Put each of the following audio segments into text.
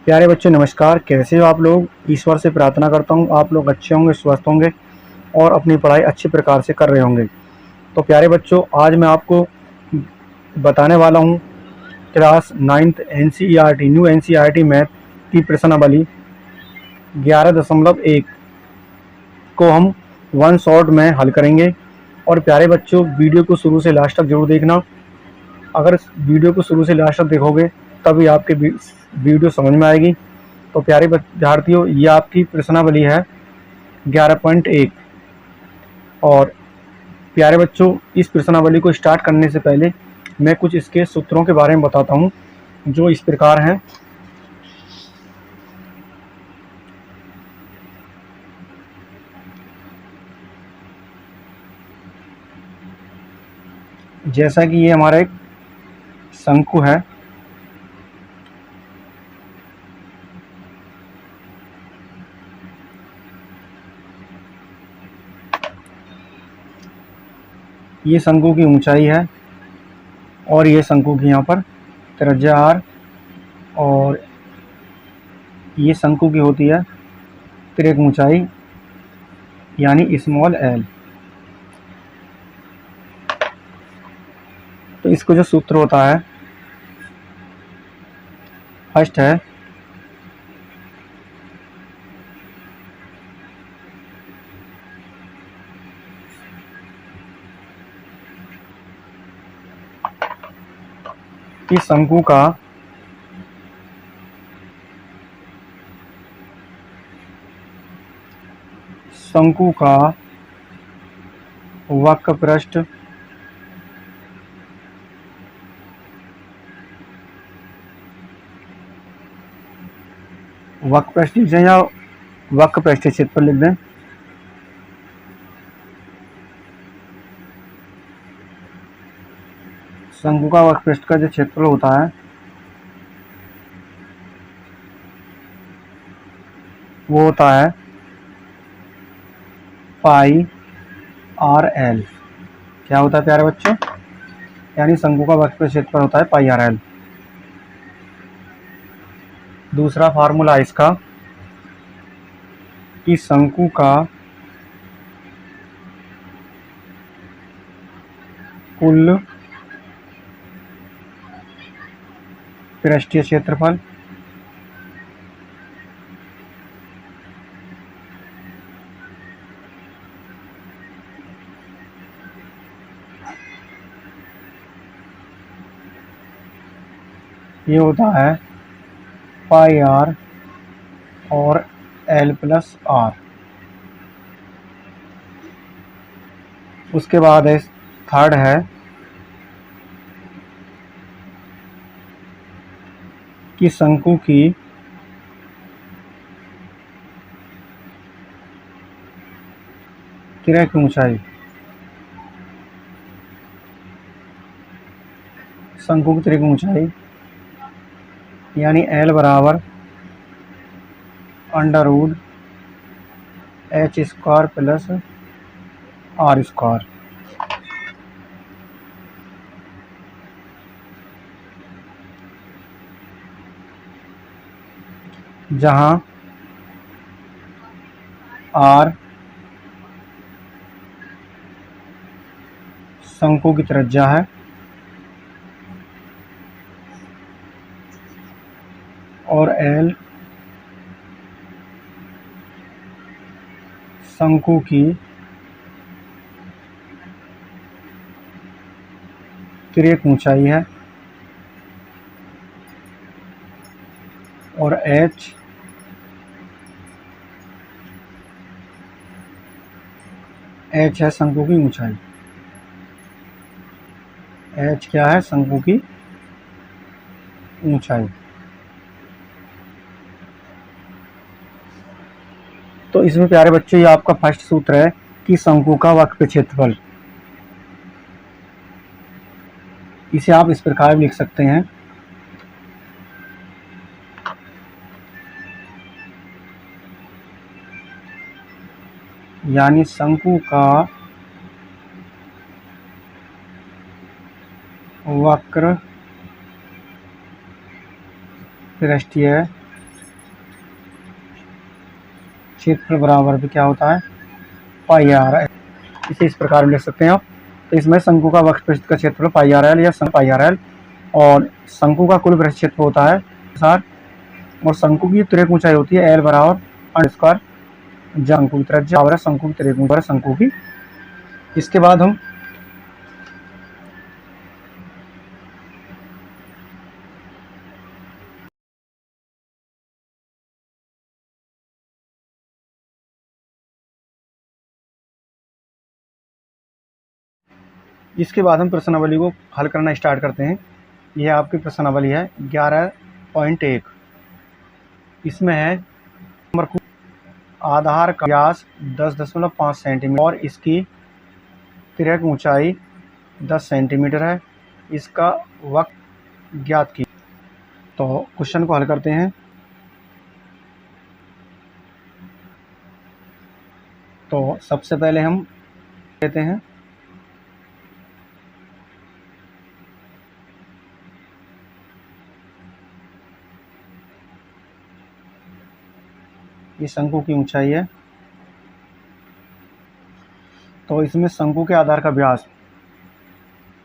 प्यारे बच्चों नमस्कार। कैसे हो आप लोग। ईश्वर से प्रार्थना करता हूँ आप लोग अच्छे होंगे, स्वस्थ होंगे और अपनी पढ़ाई अच्छे प्रकार से कर रहे होंगे। तो प्यारे बच्चों, आज मैं आपको बताने वाला हूँ class 9th NCERT new NCERT math की प्रश्नावली 11.1 को हम वन शॉट में हल करेंगे। और प्यारे बच्चों, वीडियो को शुरू से लास्ट तक जरूर देखना। अगर वीडियो को शुरू से लास्ट तक देखोगे तभी आपके वीडियो समझ में आएगी। तो प्यारे विद्यार्थियों, ये आपकी प्रश्नावली है 11.1। और प्यारे बच्चों, इस प्रश्नावली को स्टार्ट करने से पहले मैं कुछ इसके सूत्रों के बारे में बताता हूँ, जो इस प्रकार हैं। जैसा कि ये हमारा एक शंकु है, ये शंकु की ऊंचाई है और ये शंकु की यहाँ पर त्रिज्या r, और ये शंकु की होती है तिर्यक ऊंचाई यानी स्मॉल l। तो इसको जो सूत्र होता है, फर्स्ट है कि शंकु का वक्र पृष्ठ लिख दें या वक्र पृष्ठ क्षेत्रफल लिख दें। शंकु का वक्र पृष्ठ का जो क्षेत्रफल होता है वो होता है पाई आर एल। क्या होता है प्यारे बच्चों? यानी शंकु का वक्र क्षेत्रफल होता है पाई आर एल। दूसरा फार्मूला इसका कि शंकु का कुल पृष्ठीय क्षेत्रफल ये होता है पाई आर और एल प्लस आर। उसके बाद है थर्ड है कि शंकु की तिर्यक ऊंचाई, शंकु की तिर्यक ऊंचाई यानी एल बराबर under root h square plus r square. जहां आर शंकु की त्रिज्या है और एल शंकु की तिर्यक ऊंचाई है और एच है शंकु की ऊंचाई। एच क्या है? शंकु की ऊंचाई। तो इसमें प्यारे बच्चों, ये आपका फर्स्ट सूत्र है कि शंकु का वक्र क्षेत्रफल। इसे आप इस प्रकार लिख सकते हैं यानी शंकु का वक्र पृष्ठीय क्षेत्रफल बराबर भी क्या होता है, पाई आर एल। इसे इस प्रकार लिख सकते हैं आप। तो इसमें शंकु का वक्र पृष्ठ का क्षेत्रफल पाई आर एल या पाई आर एल, और शंकु का कुल पृष्ठ क्षेत्र होता है सार, और शंकु की त्रिक ऊंचाई होती है एल बराबर अंडर स्क्वायर शंकु की त्रिज्या बराबर शंकु की त्रिक ऊंचाई शंकु की। इसके बाद हम प्रश्नावली को हल करना स्टार्ट करते हैं। यह आपकी प्रश्नावली है 11.1। इसमें है नंबर को आधार का व्यास 10.5 सेंटीमीटर और इसकी तिर्यक ऊंचाई 10 सेंटीमीटर है। इसका वक्र ज्ञात की। तो क्वेश्चन को हल करते हैं। तो सबसे पहले हम लेते हैं ये शंकु की ऊंचाई है। तो इसमें शंकु के आधार का व्यास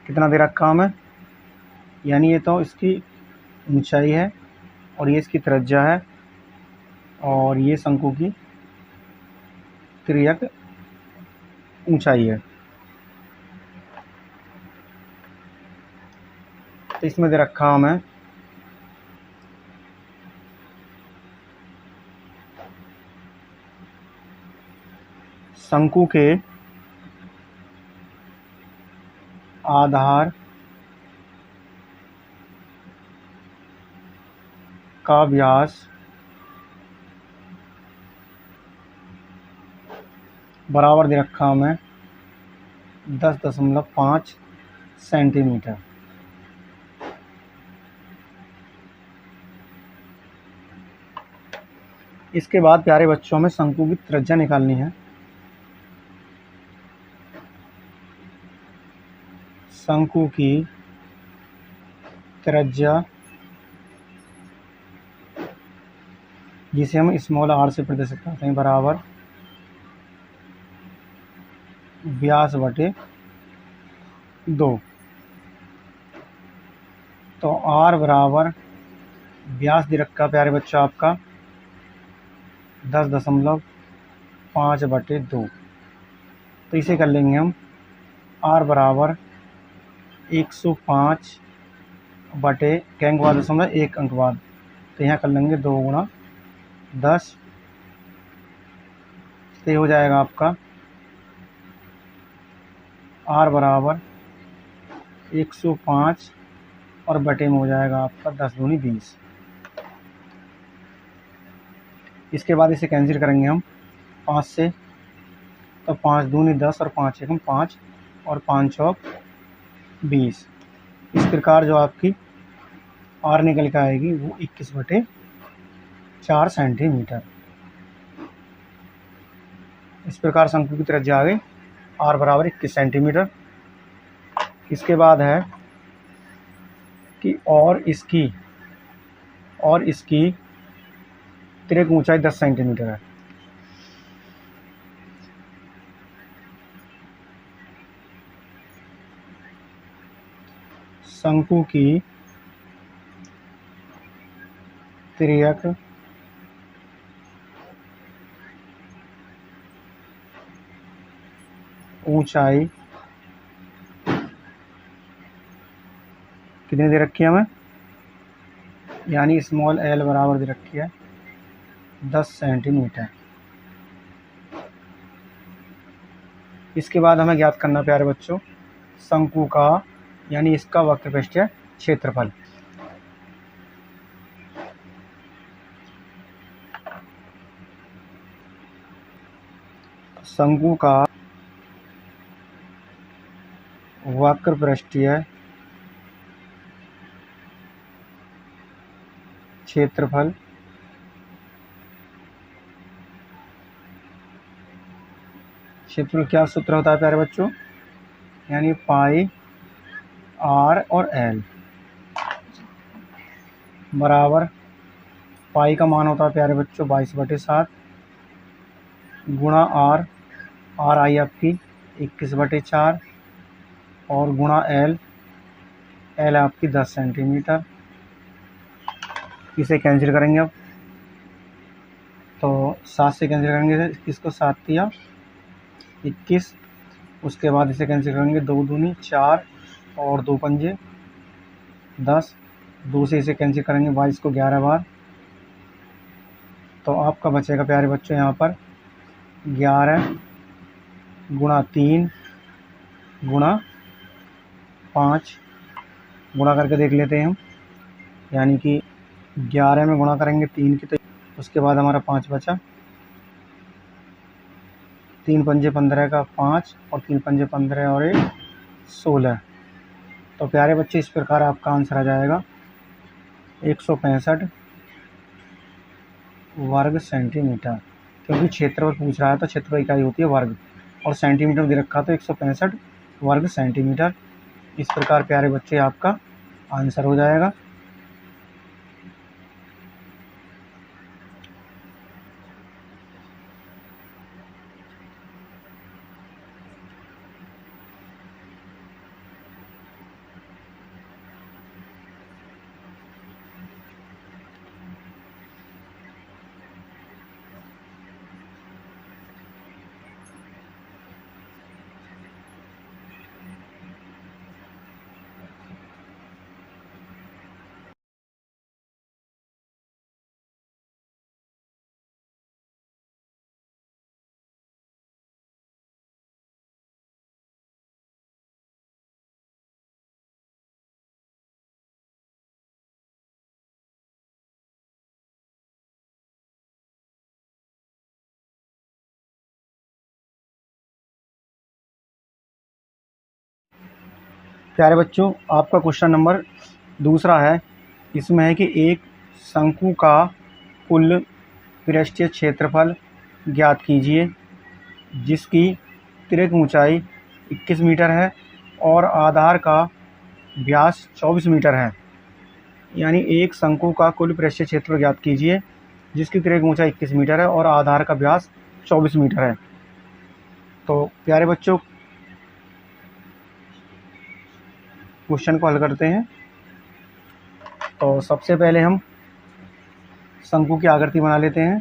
कितना दे रखा हमें, यानी ये तो इसकी ऊंचाई है और ये इसकी त्रिज्या है और ये शंकु की तिर्यक ऊंचाई है। तो इसमें दे रखा हमें शंकु के आधार का व्यास बराबर दे रखा हमें 10.5 सेंटीमीटर। इसके बाद प्यारे बच्चों में शंकु की त्रिज्या निकालनी है। शंकु की त्रिज्या जिसे हम स्मॉल आर से प्रदर्शित करते हैं बराबर व्यास बटे 2। तो आर बराबर व्यास दे रखा प्यारे बच्चों आपका 10.5 बटे 2। तो इसे कर लेंगे हम आर बराबर 105 बटे के अंक बाद 1 अंक बाद। तो यहाँ कर लेंगे 2 गुणा 10। तो हो जाएगा आपका आर बराबर 105 और बटे में हो जाएगा आपका 10 दूनी 20। इसके बाद इसे कैंसिल करेंगे हम 5 से। तो 5 दूनी 10 और 5 एकम 5 और 5 चौक 20। इस प्रकार जो आपकी आर निकल के आएगी वो 21 बटे 4 सेंटीमीटर। इस प्रकार शंकु की त्रिज्या आ गई आर बराबर 21 सेंटीमीटर। इसके बाद है कि और इसकी तिर्यक ऊंचाई 10 सेंटीमीटर है। शंकु की तिर्यक ऊंचाई कितनी दे रखी है हमें, यानी स्मॉल एल बराबर दे रखी है 10 सेंटीमीटर। इसके बाद हमें ज्ञात करना प्यारे बच्चों शंकु का यानी इसका वक्र पृष्ठीय क्षेत्रफल। शंकु का वक्र पृष्ठीय क्षेत्रफल क्या सूत्र होता है प्यारे बच्चों, यानी पाई आर और एल बराबर पाई का मान होता है प्यारे बच्चों 22 बटे 7 गुणा आर, आर आई आपकी 21/4 और गुणा एल, एल आपकी 10 सेंटीमीटर। इसे कैंसिल करेंगे अब, तो 7 से कैंसिल करेंगे, इसको 7 दिया 21। उसके बाद इसे कैंसिल करेंगे, 2 दूनी 4 और 2 पंजे 10। 2 से इसे कैंसिल करेंगे 22 को 11 बार, तो आपका बचेगा प्यारे बच्चों यहाँ पर 11 गुणा 3 गुणा 5। गुणा करके देख लेते हैं हम, यानी कि 11 में गुणा करेंगे 3 की, तो उसके बाद हमारा 5 बचा। 3 पंजे 15 का 5 और 3 पंजे 15 और 1 16। तो प्यारे बच्चे इस प्रकार आपका आंसर आ जाएगा 165 वर्ग सेंटीमीटर। क्योंकि क्षेत्रफल पूछ रहा है तो क्षेत्रफल इकाई होती है वर्ग, और सेंटीमीटर दे रखा तो 165 वर्ग सेंटीमीटर। इस प्रकार प्यारे बच्चे आपका आंसर हो जाएगा। प्यारे बच्चों आपका क्वेश्चन नंबर दूसरा है, इसमें है कि एक शंकु का कुल पृष्ठीय क्षेत्रफल ज्ञात कीजिए जिसकी तिर्यक ऊंचाई 21 मीटर है और आधार का व्यास 24 मीटर है। यानी एक शंकु का कुल पृष्ठीय क्षेत्रफल ज्ञात कीजिए जिसकी तिर्यक ऊंचाई 21 मीटर है और आधार का व्यास 24 मीटर है। तो प्यारे बच्चों क्वेश्चन को हल करते हैं। तो सबसे पहले हम शंकु की आकृति बना लेते हैं।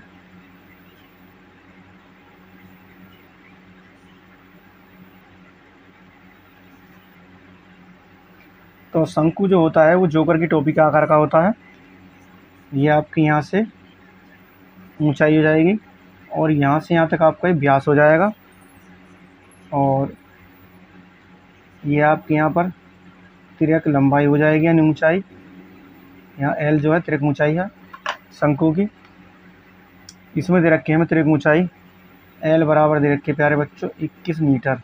तो शंकु जो होता है वो जोकर की टोपी के आकार का होता है। ये आपकी यहाँ से ऊंचाई हो जाएगी और यहाँ से यहाँ तक आपका व्यास हो जाएगा, और ये आपके यहाँ पर तिर्यक लंबाई हो जाएगी यानी ऊंचाई। यहाँ एल जो है तिर्यक ऊंचाई है शंकु की। इसमें दे रखी है हमें तिर्यक ऊंचाई एल बराबर दे रखी है प्यारे बच्चों 21 मीटर,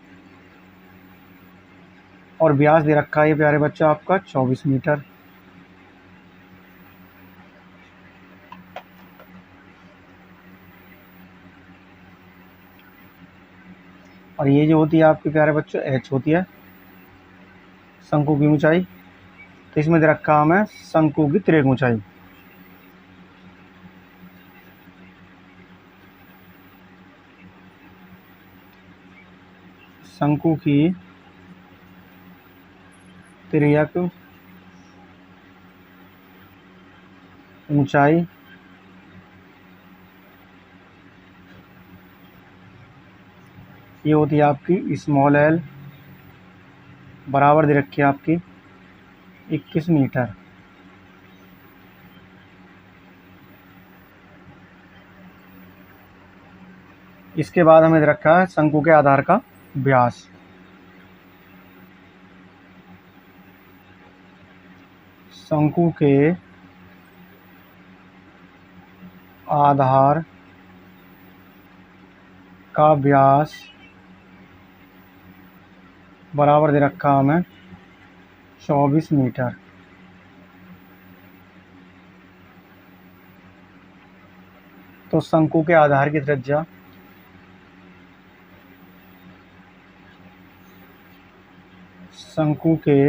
और व्यास दे रखा है प्यारे बच्चों आपका 24 मीटर। और ये जो होती है आपके प्यारे बच्चों एच होती है शंकु की ऊंचाई। तो इसमें दे रखा हमें शंकु की तिर्यक ऊंचाई। शंकु की तिर्यक ऊंचाई ये होती है आपकी स्मॉल एल, बराबर दे रखी है आपकी 21 मीटर। इसके बाद हमें दे रखा है शंकु के आधार का व्यास। शंकु के आधार का व्यास बराबर दे रखा हमें 24 मीटर। तो शंकु के आधार की त्रिज्या शंकु के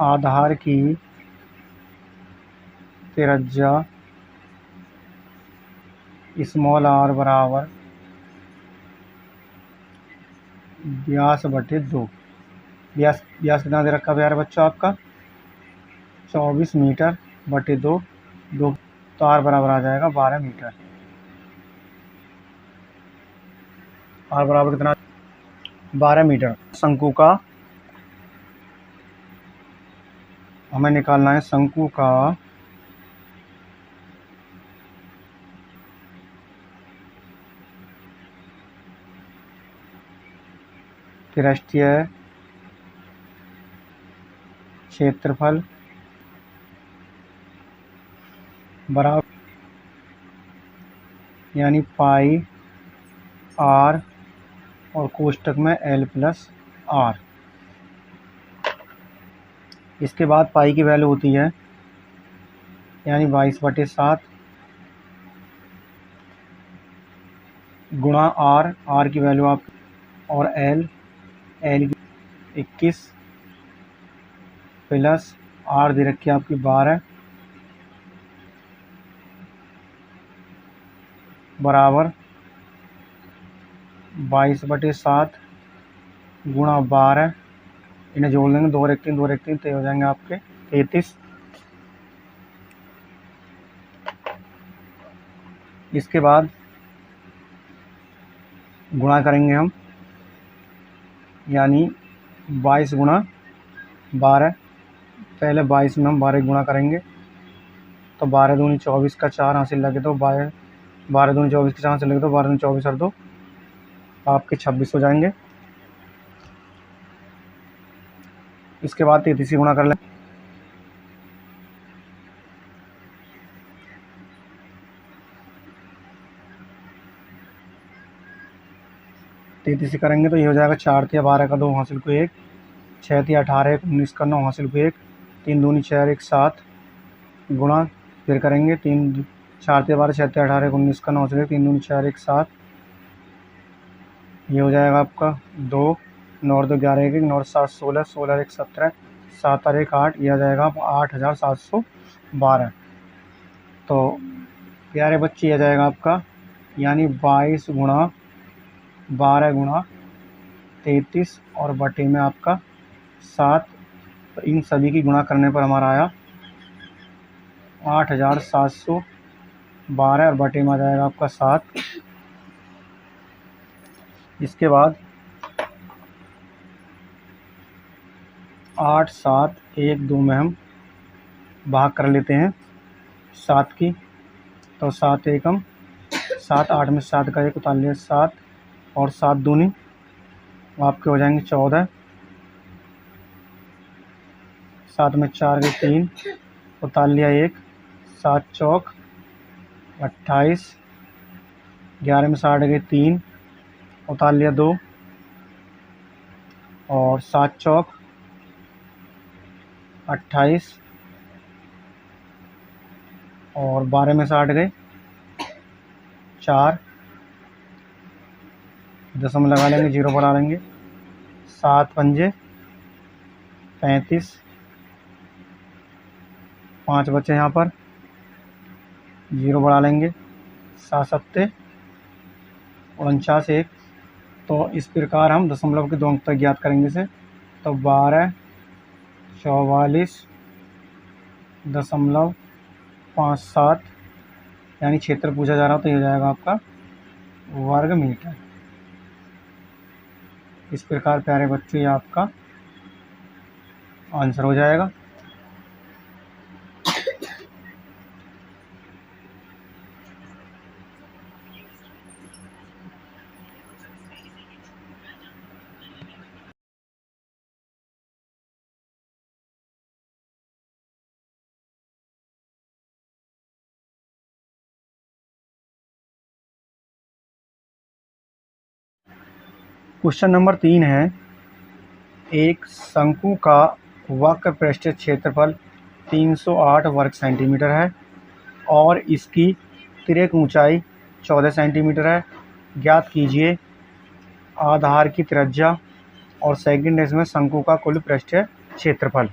आधार की त्रिज्या स्मॉल आर बराबर व्यास बटे 2। व्यास व्यास कितना दे रखा प्यारे बच्चों आपका 24 मीटर बटे 2। तो आर बराबर आ जाएगा 12 मीटर। आर बराबर कितना 12 मीटर। शंकु का हमें निकालना है शंकु का पृष्ठीय क्षेत्रफल बराबर यानी पाई आर और कोष्टक में एल प्लस आर। इसके बाद पाई की वैल्यू होती है यानी 22/7 गुणा आर। आर की वैल्यू आप और एल की 21 प्लस आर दे रखी है आपकी 12 बराबर 22/7 गुणा 12। इन्हें जोड़ लेंगे 2 और 1 3 2 और 1 3 हो जाएंगे आपके 33। इसके बाद गुणा करेंगे हम यानी 22 गुणा 12। पहले 22 में हम 12 गुणा करेंगे तो 12 दूनी 24 का 4 हासिल लगे तो 12 दूनी 24 के 4 हासिल लगे तो 12 दूनी 24 और 2 आपके 26 हो जाएंगे। इसके बाद 33 से गुणा कर लें। से करेंगे तो ये हो जाएगा 4 × 12 का 2 हासिल को 1 6 × 18 19 का 9 हासिल को 1 3 दूनी 4 1 7 गुणा फिर करेंगे 3 4 × 12 6 × 18 19 का 9 हासिल 3 दूनी 4 1 7 ये हो जाएगा आपका 2 9 2 11 1 9 7 16 16 1 17 7 और 1 8 ये आ जाएगा 8712। तो प्यारे बच्चे आ जाएगा आपका यानी 22 गुणा 12 गुणा 33 और बटे में आपका 7। तो इन सभी की गुणा करने पर हमारा आया 8712 और बटे में आ जाएगा आपका 7। इसके बाद 8 7 1 2 में हम भाग कर लेते हैं 7 की। तो 7 एकम 7 8 में 7 का 1 उतार लिया 7 और 7 दूनी आपके हो जाएंगे 14 7 में 4 के 3 उतार लिया 1 7 चौक 28 11 में 60 के 3 उतार लिया 2 और 7 चौक 28 और 12 में 60 गए 4 दशम लगा लेंगे 0 बढ़ा लेंगे 7 पंजे 35 5 बचे यहाँ पर 0 बढ़ा लेंगे 7 सत्ते 49 1। तो इस प्रकार हम दशमलव के 2 अंक तक ज्ञात करेंगे इसे। तो 1244.57 यानी क्षेत्र पूछा जा रहा तो ये हो जाएगा आपका वर्ग मीटर। इस प्रकार प्यारे बच्चों ये आपका आंसर हो जाएगा। क्वेश्चन नंबर 3 है एक शंकु का वक्र पृष्ठीय क्षेत्रफल 308 वर्ग सेंटीमीटर है और इसकी तिर्यक ऊंचाई 14 सेंटीमीटर है। ज्ञात कीजिए आधार की त्रिज्या और सेकंड इसमें शंकु का कुल पृष्ठीय क्षेत्रफल।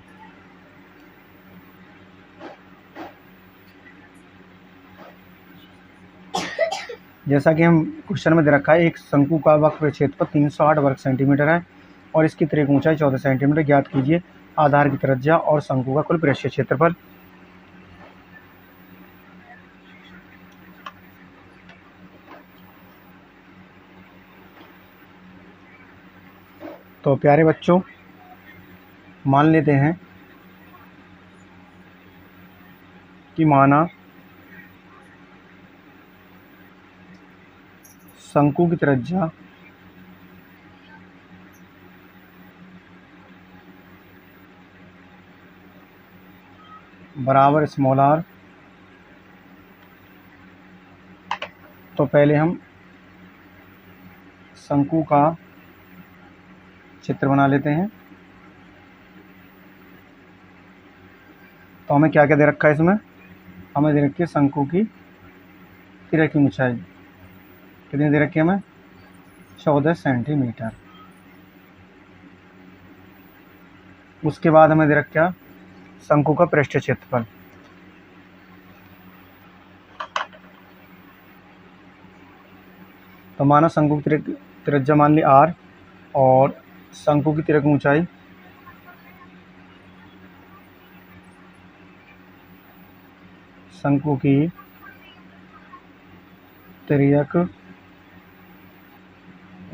जैसा कि हम क्वेश्चन में दे रखा है, एक शंकु का वक्र क्षेत्रफल 308 वर्ग सेंटीमीटर है और इसकी तिर्यक ऊंचाई 14 सेंटीमीटर। ज्ञात कीजिए आधार की त्रिज्या और शंकु का कुल पृष्ठीय क्षेत्रफल। तो प्यारे बच्चों, मान लेते हैं कि माना शंकु की त्रिज्या बराबर स्मॉल r। तो पहले हम शंकु का चित्र बना लेते हैं। तो हमें क्या क्या दे रखा है इसमें? हमें दे रखी है शंकु की तिर्यक ऊंचाई। कितनी दे रखी है हमें? 14 सेंटीमीटर। उसके बाद हमें दे रखा शंकु का पृष्ठीय क्षेत्रफल। तो माना शंकु की त्रिज्या मान ली r और शंकु की तिर्यक ऊंचाई शंकु की तिर्यक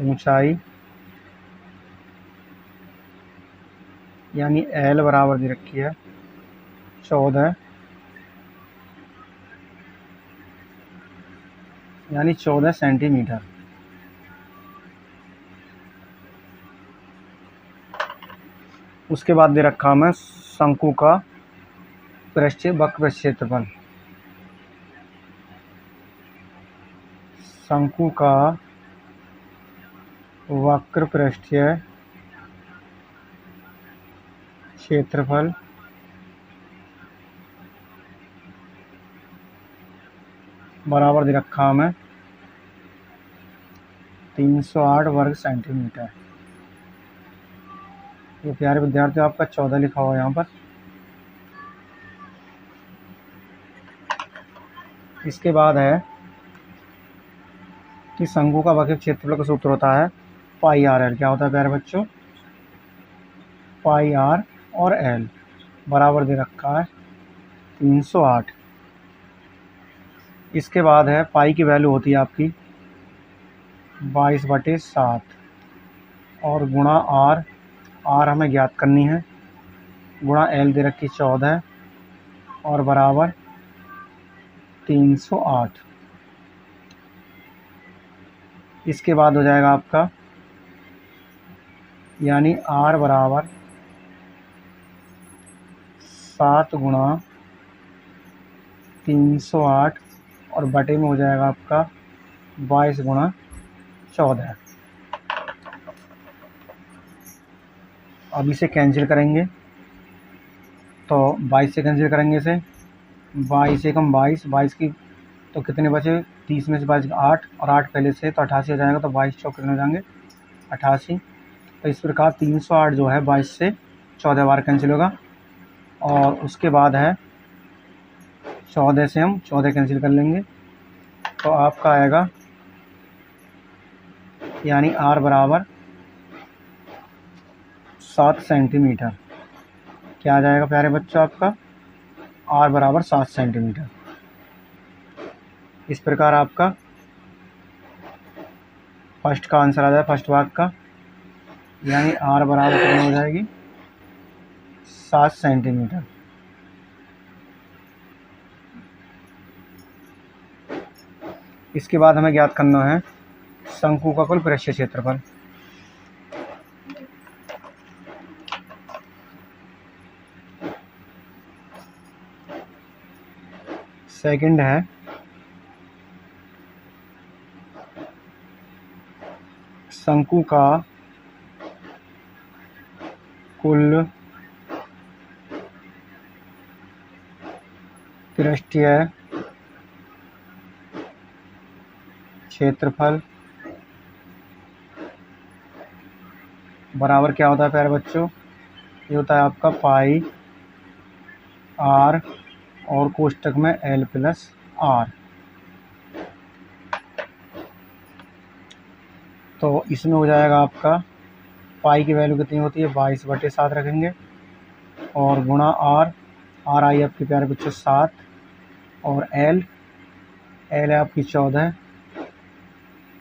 ऊंचाई यानी L बराबर दे रखी है 14 यानी 14 सेंटीमीटर। उसके बाद दे रखा हमें शंकु का पृष्ठीय वक्र क्षेत्रफल। शंकु का वक्र पृष्ठीय क्षेत्रफल बराबर दे रखा हमें 308 वर्ग सेंटीमीटर। ये प्यारे विद्यार्थियों आपका 14 लिखा हुआ है यहाँ पर। इसके बाद है कि शंकु का वक्र क्षेत्रफल का सूत्र होता है पाई आर एल। क्या होता है प्यारे बच्चों? पाई आर और एल बराबर दे रखा है 308। इसके बाद है पाई की वैल्यू होती है आपकी 22/7 और गुणा आर हमें ज्ञात करनी है, गुणा एल दे रखी 14 और बराबर 308। इसके बाद हो जाएगा आपका यानी r बराबर 7 गुणा 308 और बटे में हो जाएगा आपका 22 गुणा 14। अब इसे कैंसिल करेंगे तो 22 से कैंसिल करेंगे इसे। 22 एकम 22 की तो कितने बचे? 30 में से 22 8 और 8 पहले से तो 88 हो जाएगा। तो 22 चौक कितने हो जाएंगे? 88। तो इस प्रकार 308 जो है 22 से 14 बार कैंसिल होगा। और उसके बाद है 14 से हम 14 कैंसिल कर लेंगे तो आपका आएगा यानी r बराबर 7 सेंटीमीटर। क्या आ जाएगा प्यारे बच्चों? आपका r बराबर 7 सेंटीमीटर। इस प्रकार आपका फर्स्ट का आंसर आ जाए, फर्स्ट भाग का, यानी r बराबर कितनी हो जाएगी? 7 सेंटीमीटर। इसके बाद हमें ज्ञात करना है शंकु का कुल पृष्ठीय क्षेत्रफल। सेकंड है शंकु का कुल पृष्ठीय क्षेत्रफल बराबर क्या होता है प्यारे बच्चों? ये होता है आपका पाई r और कोष्टक में l प्लस r। तो इसमें हो जाएगा आपका पाई की वैल्यू कितनी होती है 22/7 रखेंगे, और गुणा आर आई आपके प्यारे बच्चों 7, और एल है आपकी 14,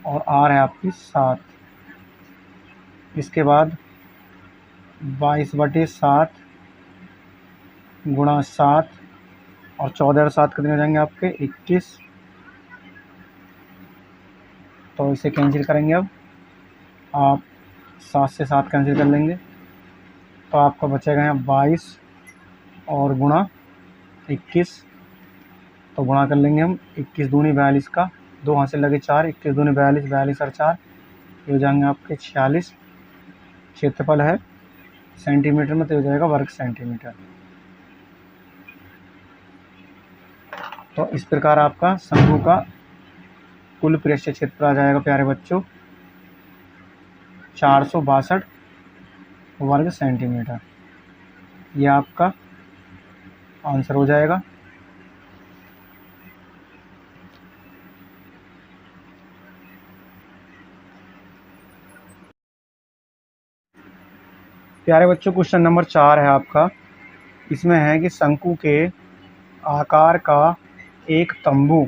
और आर है आपकी 7। इसके बाद 22/7 गुणा 7, और 14 और 7 कितने हो जाएंगे आपके 21। तो इसे कैंसिल करेंगे, अब आप 7 से 7 कैंसिल कर लेंगे, तो आपका बचेगा यहाँ 22 और गुणा 21। तो गुणा कर लेंगे हम, 21 दूनी 42 का, 2 हाथ से लगे 4, 21 दूनी 42, 42 और 4 ये हो जाएंगे आपके 46। क्षेत्रफल है सेंटीमीटर में, तो हो जाएगा वर्ग सेंटीमीटर। तो इस प्रकार आपका शंकु का कुल पृष्ठीय क्षेत्र आ जाएगा प्यारे बच्चों 462 वर्ग सेंटीमीटर। यह आपका आंसर हो जाएगा। प्यारे बच्चों क्वेश्चन नंबर 4 है आपका। इसमें है कि शंकु के आकार का एक तंबू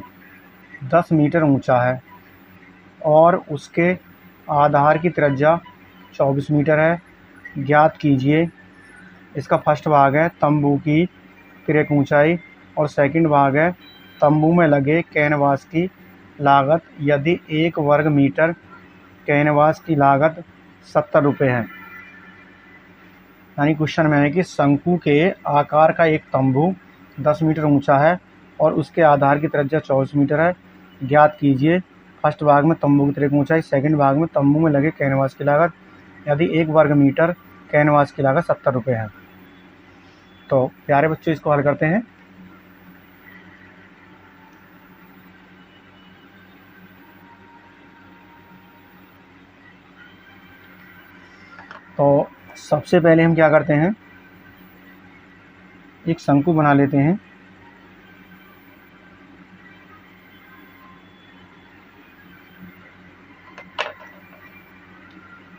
10 मीटर ऊंचा है और उसके आधार की त्रिज्या 24 मीटर है। ज्ञात कीजिए। इसका फर्स्ट भाग है तंबू की क्रेक ऊंचाई, और सेकंड भाग है तंबू में लगे कैनवास की लागत यदि 1 वर्ग मीटर कैनवास की लागत 70 रुपये है। यानी क्वेश्चन में है कि शंकु के आकार का एक तंबू 10 मीटर ऊंचा है और उसके आधार की त्रिज्या 24 मीटर है। ज्ञात कीजिए। फर्स्ट भाग में तंबू की क्रेक ऊंचाई, सेकंड भाग में तंबू में लगे कैनवास की लागत यदि 1 वर्ग मीटर कैनवास की लागत 70 रुपये है। तो प्यारे बच्चों इसको हल करते हैं। तो सबसे पहले हम क्या करते हैं, एक शंकु बना लेते हैं।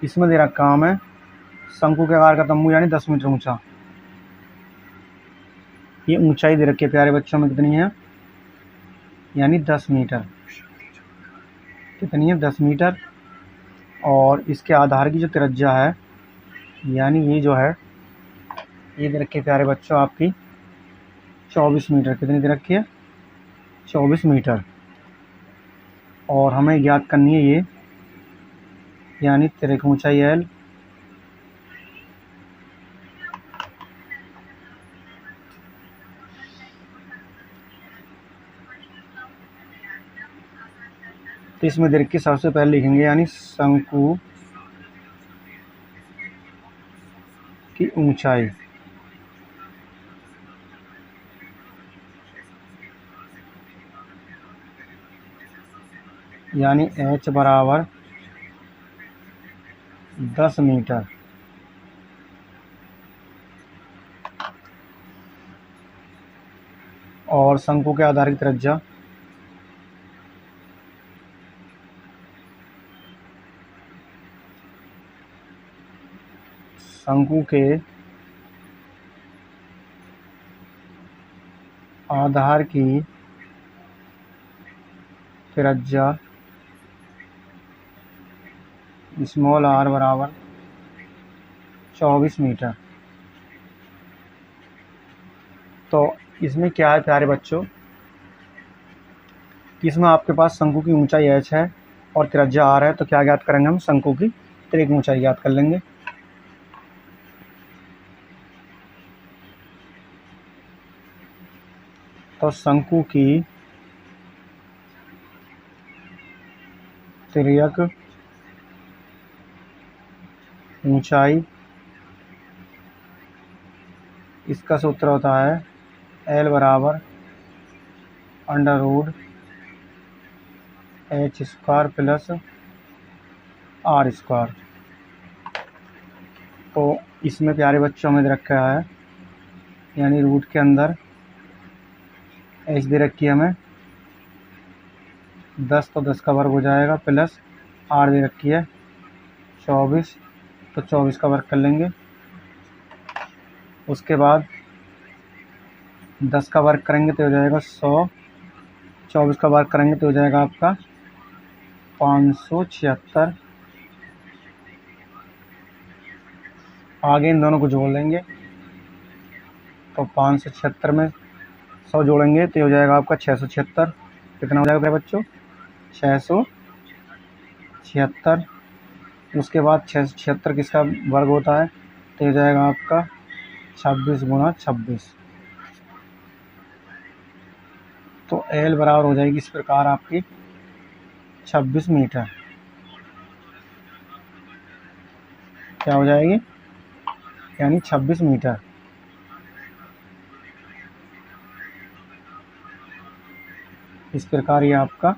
इसमें दे रखा काम है शंकु के आकार का तंबू यानी 10 मीटर ऊंचा। ये ऊंचाई दे रखी है प्यारे बच्चों में कितनी है, यानी 10 मीटर। कितनी है 10 मीटर। और इसके आधार की जो त्रिज्या है यानी ये जो है ये दे रखी है प्यारे बच्चों आपकी 24 मीटर। कितनी दे रखी है 24 मीटर। और हमें ज्ञात करनी है ये यानी त्रिक ऊंचाई एल, तो इसमें दे रखी सबसे पहले लिखेंगे यानी शंकु की ऊंचाई यानी h बराबर 10 मीटर। और शंकु के आधार की त्रिज्या शंकु के आधार की त्रिज्या स्मॉल आर बराबर 24 मीटर। तो इसमें क्या है प्यारे बच्चों कि इसमें आपके पास शंकु की ऊंचाई h है और त्रिज्या r है। तो क्या ज्ञात करेंगे हम, शंकु की त्रिक ऊंचाई ज्ञात कर लेंगे। तो शंकु की त्रियक ऊंचाई, इसका सूत्र होता है L बराबर √ h² प्लस r²। तो इसमें प्यारे बच्चों में दे रखा है यानी रूट के अंदर h दे रखी है हमें 10, तो 10 का वर्ग हो जाएगा, प्लस r दे रखी है 24, तो 24 का वर्ग कर लेंगे। उसके बाद 10 का वर्ग करेंगे तो हो जाएगा 100, 24 का वर्ग करेंगे तो हो जाएगा आपका 576। आगे इन दोनों को जोड़ लेंगे, तो 576 में 100 जोड़ेंगे तो हो जाएगा आपका 676। कितना हो जाएगा मेरे बच्चों? 676। उसके बाद 676 किसका वर्ग होता है, तो हो जाएगा आपका 26 गुणा 26। तो एल बराबर हो जाएगी इस प्रकार आपकी 26 मीटर। क्या हो जाएगी? यानी 26 मीटर। इस प्रकार ये आपका,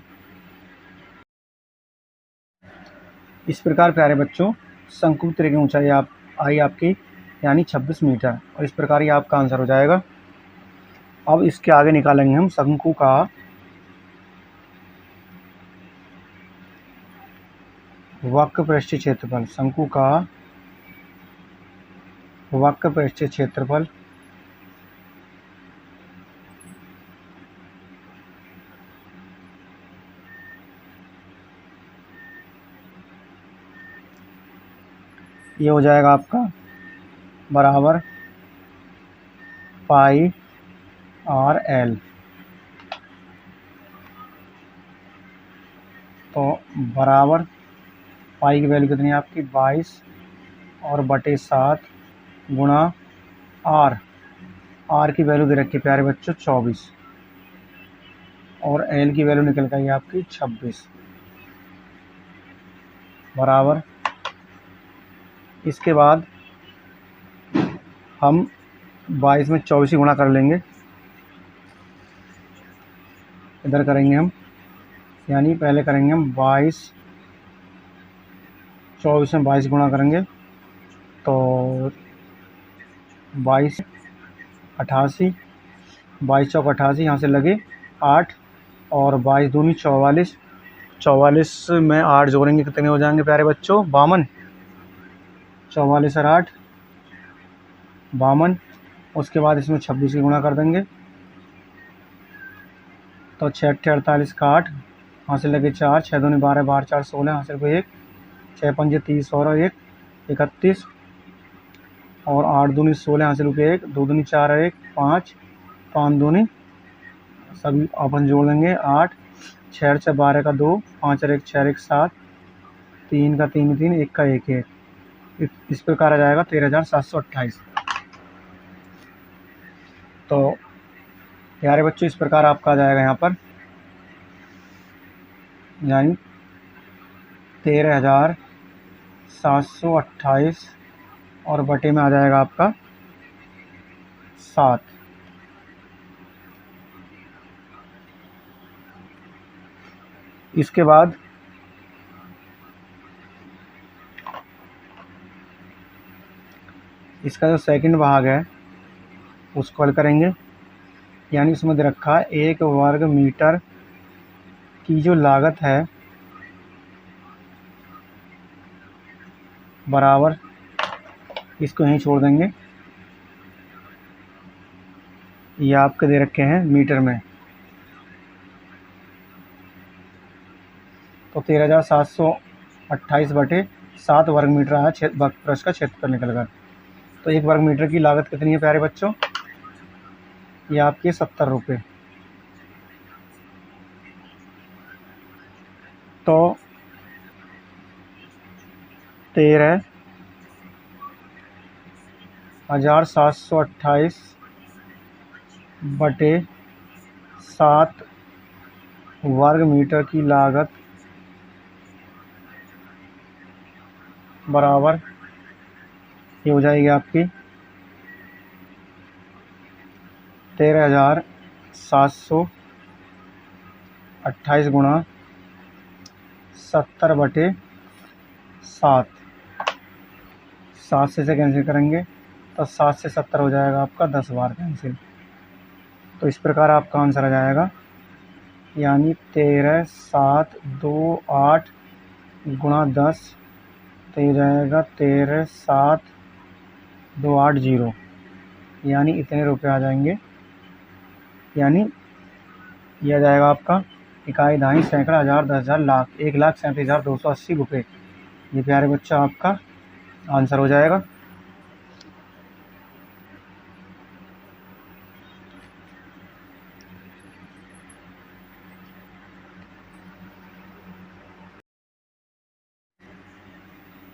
इस प्रकार प्यारे बच्चों शंकु की तरह की ऊंचाई आई आपकी यानी 26 मीटर, और इस प्रकार ये आपका आंसर हो जाएगा। अब इसके आगे निकालेंगे हम शंकु का वक्र पृष्ठीय क्षेत्रफल। शंकु का वक्र पृष्ठीय क्षेत्रफल ये हो जाएगा आपका बराबर पाई आर एल। तो बराबर पाई की वैल्यू कितनी है आपकी 22 और बटे 7 गुणा आर। आर की वैल्यू दे रखी है प्यारे बच्चों 24 और एल की वैल्यू निकल गई आपकी 26 बराबर। इसके बाद हम 22 में 24 ही गुणा कर लेंगे, इधर करेंगे हम, यानी पहले करेंगे हम 24 में 22 गुणा करेंगे तो 22 88, 22 चौक 88, यहाँ से लगे 8 और 22 दूनी 44, 44 में 8 जोड़ेंगे कितने हो जाएंगे प्यारे बच्चों? 52। 44 और 8 52। उसके बाद इसमें 26 की गुणा कर देंगे तो 6 48 का 8, यहाँ से लगे 4, 6 दूनी 12, 12 4 16, यहाँ से लगे 1, 6 पंजे 30 और 1 31 और 8 दूनी 16, यहाँ से लगे 1, 2 दूनी 4 और 1 5, 5 दूनी सभी अपन जोड़ लेंगे 8, 6 6 12 का 2, 5 और 1 6 1 7, 3 का 3 3, 1 का 1 1। इस प्रकार आ जाएगा 13,728। तो प्यारे बच्चों इस प्रकार आपका आ जाएगा यहाँ पर, यानी 13,728 और बटे में आ जाएगा आपका 7। इसके बाद इसका जो सेकंड भाग है उसको हल करेंगे, यानी इसमें दे रखा है 1 वर्ग मीटर की जो लागत है बराबर, इसको यहीं छोड़ देंगे, ये आपके दे रखे हैं मीटर में, तो 13,728 बटे 7 वर्ग मीटर आया पृष्ठ का क्षेत्रफल निकलकर। तो 1 वर्ग मीटर की लागत कितनी है प्यारे बच्चों? ये आपके 70 रुपये। तो 13,728 बटे 7 वर्ग मीटर की लागत बराबर ये हो जाएगी आपकी 13,728 गुणा 70 बटे 7। 7 से कैंसिल करेंगे तो 7 से 70 हो जाएगा आपका 10 बार कैंसिल। तो इस प्रकार आपका आंसर आ जाएगा, यानी 13,728 गुणा 10 तो ये जाएगा 13,7,280, यानी इतने रुपये आ जाएंगे। यानी यह जाएगा आपका इकाई, दहाई, सैकड़ा, हज़ार, 10,000, लाख, 1,37,280 रुपये। ये प्यारे बच्चा आपका आंसर हो जाएगा।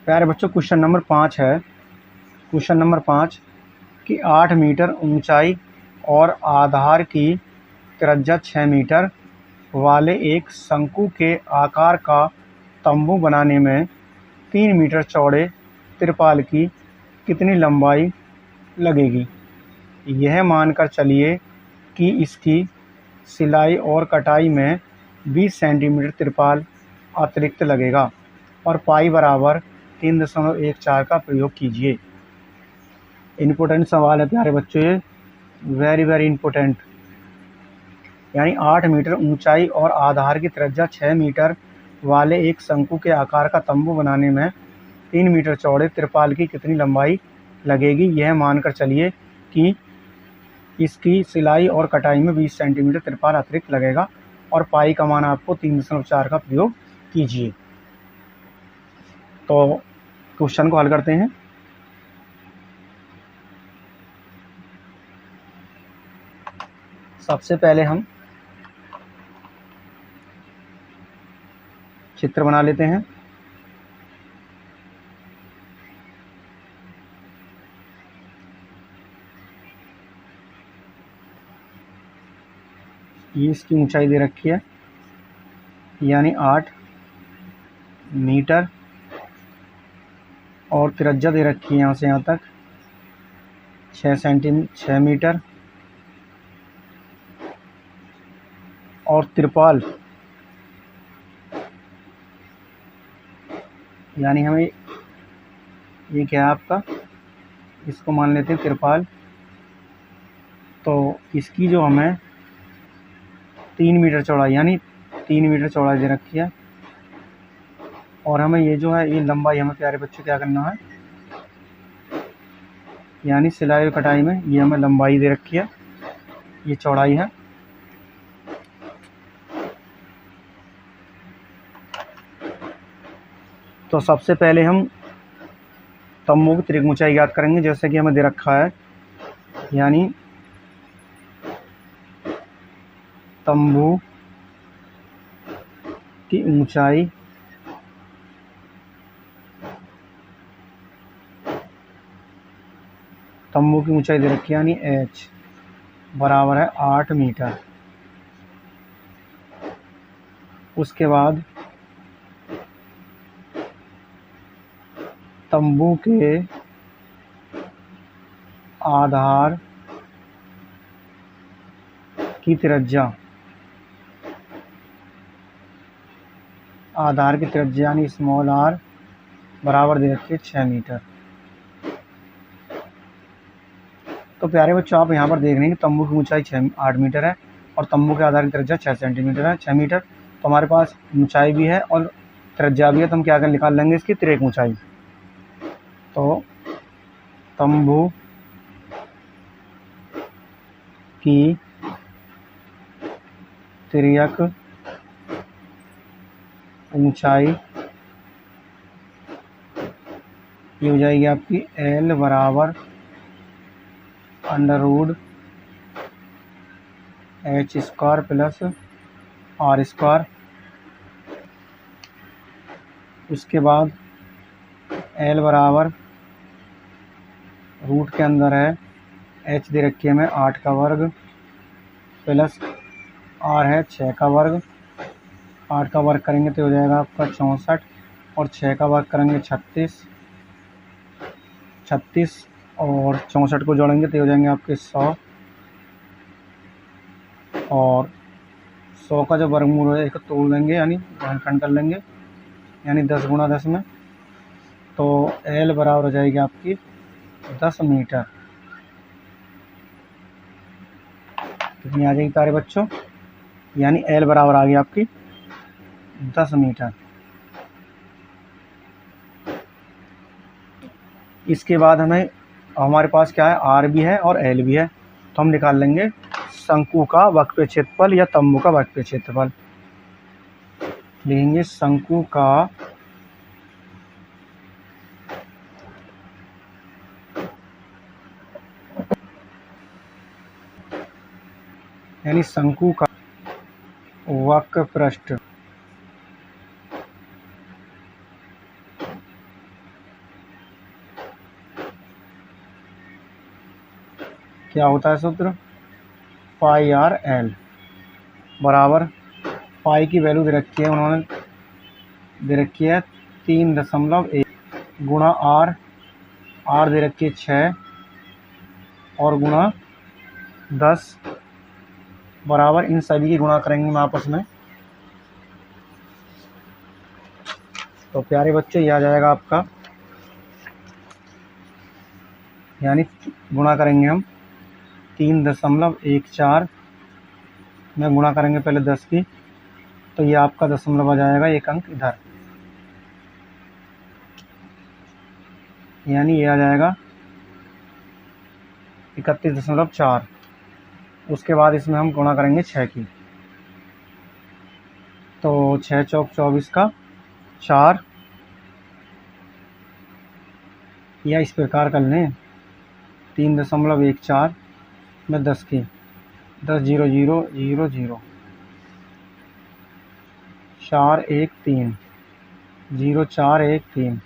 प्यारे बच्चों क्वेश्चन नंबर 5 है। क्वेश्चन नंबर 5 कि 8 मीटर ऊंचाई और आधार की त्रिज्या 6 मीटर वाले एक शंकु के आकार का तंबू बनाने में 3 मीटर चौड़े तिरपाल की कितनी लंबाई लगेगी। यह मानकर चलिए कि इसकी सिलाई और कटाई में 20 सेंटीमीटर तिरपाल अतिरिक्त लगेगा और पाई बराबर 3.14 का प्रयोग कीजिए। इम्पोर्टेंट सवाल है प्यारे बच्चों, ये वेरी इम्पोर्टेंट। यानी 8 मीटर ऊंचाई और आधार की त्रिज्या 6 मीटर वाले एक शंकु के आकार का तंबू बनाने में 3 मीटर चौड़े तिरपाल की कितनी लंबाई लगेगी। यह मानकर चलिए कि इसकी सिलाई और कटाई में 20 सेंटीमीटर तिरपाल अतिरिक्त लगेगा और पाई का मान आपको 3.4 का प्रयोग कीजिए। तो क्वेश्चन को हल करते हैं। सबसे पहले हम चित्र बना लेते हैं। ये इसकी ऊंचाई दे रखी है, यानी 8 मीटर, और त्रिज्या दे रखी है यहाँ से यहाँ तक 6 मीटर, और तिरपाल यानी हमें ये क्या है आपका, इसको मान लेते हैं तिरपाल। तो इसकी जो हमें 3 मीटर चौड़ाई, यानी 3 मीटर चौड़ाई दे रखी है, और हमें ये जो है ये लंबाई हमें प्यारे बच्चों क्या करना है, यानी सिलाई और कटाई में ये हमें लंबाई दे रखी है, ये चौड़ाई है। तो सबसे पहले हम तंबू की त्रिक ऊंचाई ज्ञात करेंगे, जैसे कि हमें दे रखा है, यानी तंबू की ऊंचाई दे रखी है, यानी h बराबर है 8 मीटर। उसके बाद तंबू के आधार की त्रिज्या, यानी स्मॉल r बराबर दे रखी है 6 मीटर। तो प्यारे बच्चों आप यहाँ पर देख रहे हैं कि तंबू की ऊंचाई 8 मीटर है और तंबू के आधार की त्रिज्या 6 सेंटीमीटर है, 6 मीटर। तो हमारे पास ऊंचाई भी है और त्रिज्या भी है, तो हम क्या कर निकाल लेंगे इसकी तिर्यक ऊंचाई। तो तंबू की तिर्यक ऊंचाई ये हो जाएगी आपकी L बराबर √h² प्लस r²। उसके बाद L बराबर रूट के अंदर है, h दे रखी है हमें 8 का वर्ग प्लस r है 6 का वर्ग। 8 का वर्ग करेंगे तो हो जाएगा आपका 64, और 6 का वर्ग करेंगे 36 और 64 को जोड़ेंगे तो हो जाएंगे आपके 100, और 100 का जो वर्गमूल है इसको तोड़ देंगे, यानी घनखंड कर लेंगे, यानी 10 गुणा 10 में। तो L बराबर हो जाएगी आपकी 10 मीटर। कितनी आ जाएगी प्यारे बच्चों, यानी L बराबर आ गई आपकी 10 मीटर। इसके बाद हमारे पास क्या है, आर भी है और एल भी है, तो हम निकाल लेंगे शंकु का वक्र क्षेत्रफल या तंबू का वक्र क्षेत्रफल। लिखेंगे शंकु का यानी शंकु का वक्र पृष्ठ क्या होता है सूत्र, पाई आर एल बराबर, पाई की वैल्यू दे रखी है, उन्होंने दे रखी है 3.1 गुणा आर, आर दे रखी है 6 और गुणा 10 बराबर, इन सभी की गुणा करेंगे हम आपस में। तो प्यारे बच्चे ये आ जाएगा आपका, यानी गुणा करेंगे हम 3.14 में गुणा करेंगे पहले 10 की, तो ये आपका दशमलव आ जाएगा एक अंक इधर, यानी ये आ जाएगा 31.4। उसके बाद इसमें हम गुणा करेंगे 6 की, तो 6 चौक 24 का 4, या इस प्रकार कर लें 3.14 में 10 की, 10 0 0 0 0 4 1 3 0 4 1 3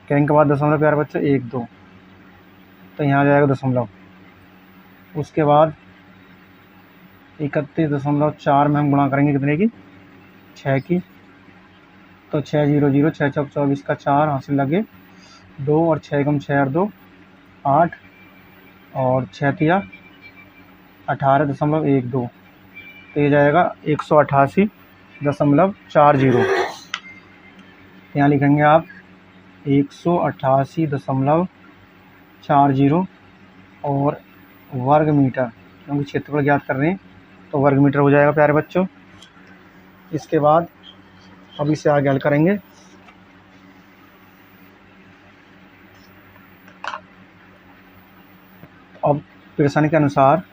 कहेंगे के बाद दशमलव प्यारे बच्चे 1 2, तो यहाँ आ जाएगा दशमलव। उसके बाद 31.4 में हम गुणा करेंगे कितने की, 6 की, तो 6 0 0 6 चौक 24 का 4 हासिल लगे 2 और 6 कम 6 और 2 8 और 6 तिया 18.12, तो ये जाएगा 188.40। यहाँ लिखेंगे आप 188.40 और वर्ग मीटर, क्योंकि क्षेत्रफल ज्ञात कर रहे हैं तो वर्ग मीटर हो जाएगा प्यारे बच्चों। इसके बाद अब इसे आगे हल करेंगे। अब प्रश्न के अनुसार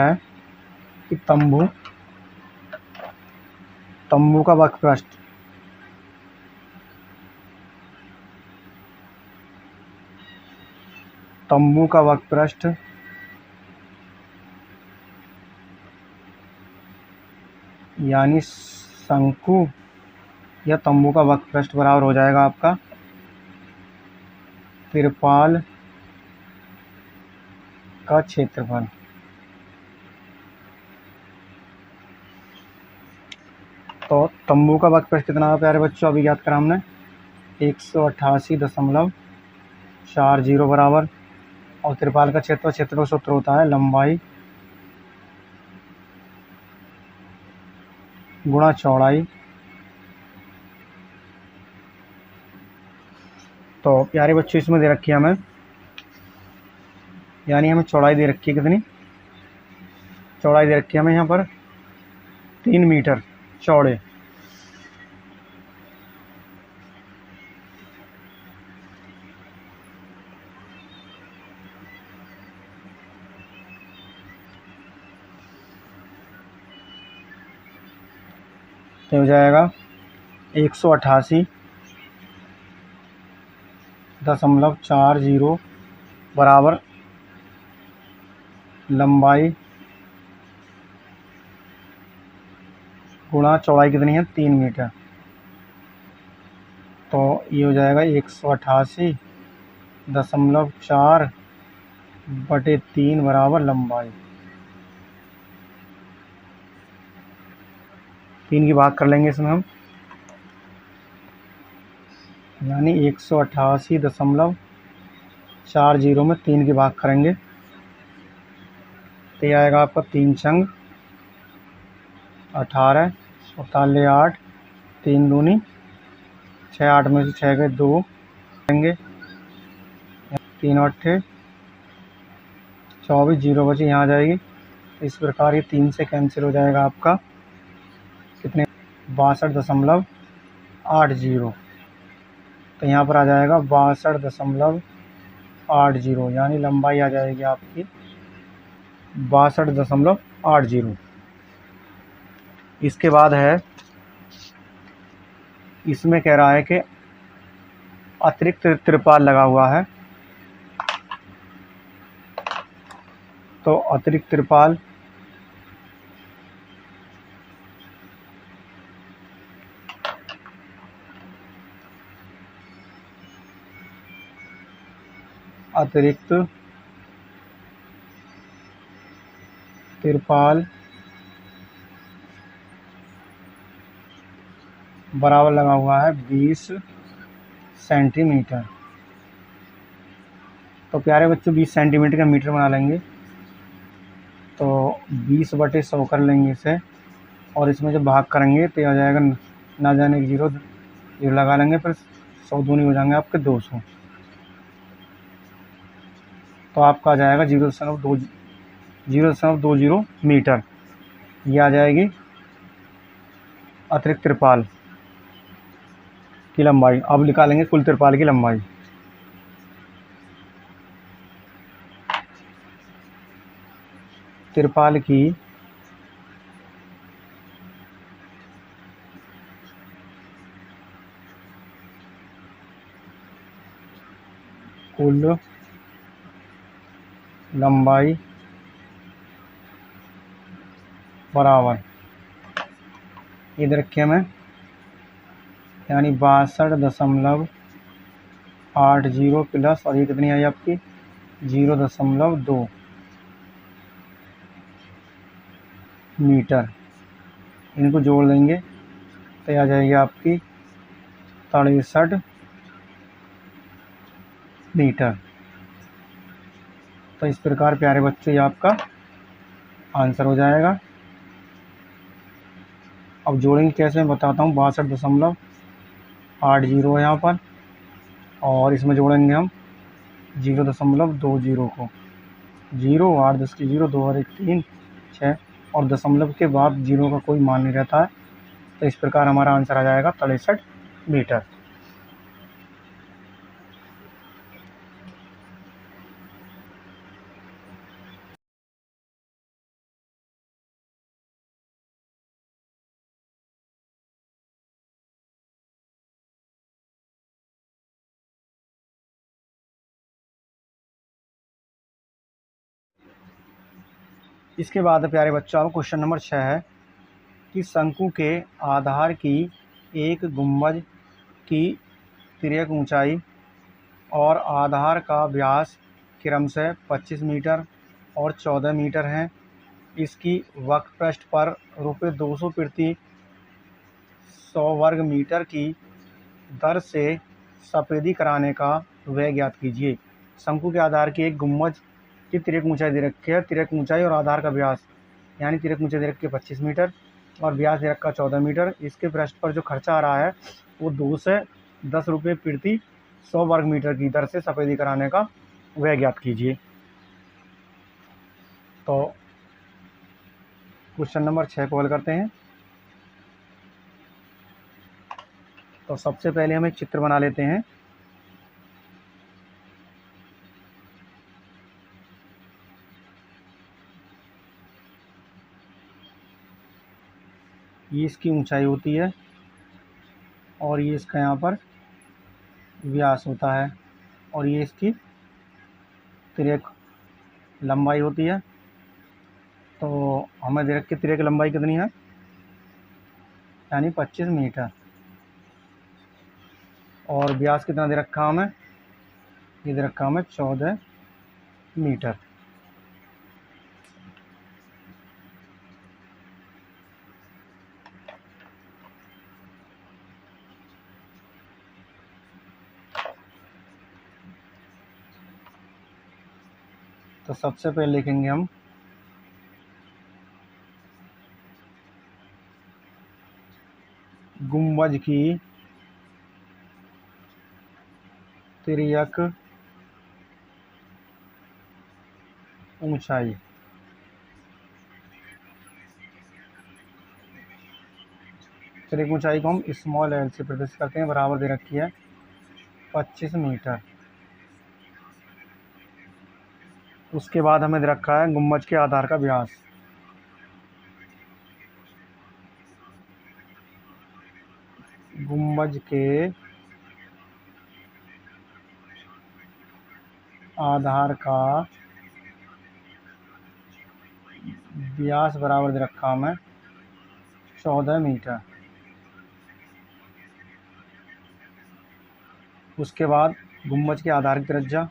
है कि तंबू का वक्र पृष्ठ यानी शंकु या तंबू का वक्र पृष्ठ बराबर हो जाएगा आपका तिरपाल का क्षेत्रफल। तो तंबू का वक्र पृष्ठ कितना है प्यारे बच्चों, अभी याद करा हमने 188.40 बराबर, और तिरपाल का क्षेत्रफल सूत्र होता है लंबाई गुणा चौड़ाई। तो प्यारे बच्चों इसमें दे रखी है हमें, यानी हमें चौड़ाई दे रखी है, कितनी चौड़ाई दे रखी है हमें यहाँ पर 3 मीटर चौड़े। तो हो जाएगा 188.40 बराबर लंबाई गुणा चौड़ाई कितनी है 3 मीटर, तो ये हो जाएगा 188.4/3 बराबर लंबाई। 3 की भाग कर लेंगे इसमें हम, यानी 188.40 में 3 की भाग करेंगे तो ये आएगा आपका 3 छंग 18 और ताले 8, 3 दूनी 6, 8 में से 6 गए 2 करेंगे, 3 8 24 0 बचे यहाँ आ जाएगी। इस प्रकार ये 3 से कैंसिल हो जाएगा आपका 62.80। तो यहाँ पर आ जाएगा 62.80, यानी लंबाई आ जाएगी आपकी 62.80। इसके बाद है, इसमें कह रहा है कि अतिरिक्त त्रिपाल लगा हुआ है। तो अतिरिक्त त्रिपाल बराबर लगा हुआ है 20 सेंटीमीटर। तो प्यारे बच्चों 20 सेंटीमीटर का मीटर बना लेंगे। तो 20/100 कर लेंगे इसे, और इसमें जब भाग करेंगे तो आ जाएगा, ना जाने की जीरो लगा लेंगे, फिर 100 दूनी हो जाएंगे आपके 200। तो आपका आ जाएगा 0.20 मीटर। ये आ जाएगी अतिरिक्त त्रिपाल की लंबाई। अब निकालेंगे कुल त्रिपाल की लंबाई। त्रिपाल की कुल लंबाई बराबर, इधर रखिए मैं, यानी 62.80 प्लस, और ये कितनी आई आपकी 0.2 मीटर। इनको जोड़ देंगे तो आ जाएगी आपकी 63 मीटर। तो इस प्रकार प्यारे बच्चों ये आपका आंसर हो जाएगा। अब जोड़ेंगे कैसे मैं बताता हूँ। 62.80 है यहाँ पर, और इसमें जोड़ेंगे हम 0.20 को। 0 8 10 की 0, 2 और 1 3 6, और दशमलव के बाद 0 का कोई मान नहीं रहता है। तो इस प्रकार हमारा आंसर आ जाएगा 63 मीटर। इसके बाद प्यारे बच्चों अब क्वेश्चन नंबर 6 है कि शंकु के आधार की एक गुंबज की तिर्यक ऊंचाई और आधार का व्यास क्रमशः 25 मीटर और 14 मीटर है। इसकी वक्र पृष्ठ पर ₹200 प्रति 100 वर्ग मीटर की दर से सफेदी कराने का व्यय ज्ञात कीजिए। शंकु के आधार की एक गुंबज की तिर्यक ऊंचाई दे रखी है। तिर्यक ऊंचाई और आधार का व्यास, यानी तिर्यक ऊंचाई दे रखी है 25 मीटर और व्यास दे रखा 14 मीटर। इसके पृष्ठ पर जो खर्चा आ रहा है वो 2 से 10 रुपये प्रति 100 वर्ग मीटर की दर से सफेदी कराने का व्यय ज्ञात कीजिए। तो क्वेश्चन नंबर 6 को हल करते हैं। तो सबसे पहले हम एक चित्र बना लेते हैं। ये इसकी ऊंचाई होती है और ये इसका यहाँ पर व्यास होता है, और ये इसकी तिर्यक लंबाई होती है। तो हमें दे रखी तिर्यक लंबाई कितनी है, यानी 25 मीटर, और व्यास कितना दे रखा हमें, ये दे रखा हमें 14 मीटर। तो सबसे पहले लिखेंगे हम गुंबज की तिर्यक ऊंचाई। तिरक ऊंचाई को हम स्मॉल एल से प्रदर्शित करते हैं, बराबर दे रखी है 25 मीटर। उसके बाद हमें दे रखा है गुम्बज के आधार का व्यास। गुम्बज के आधार का व्यास बराबर दे रखा हमें 14 मीटर। उसके बाद गुम्बज के आधार की त्रिज्या,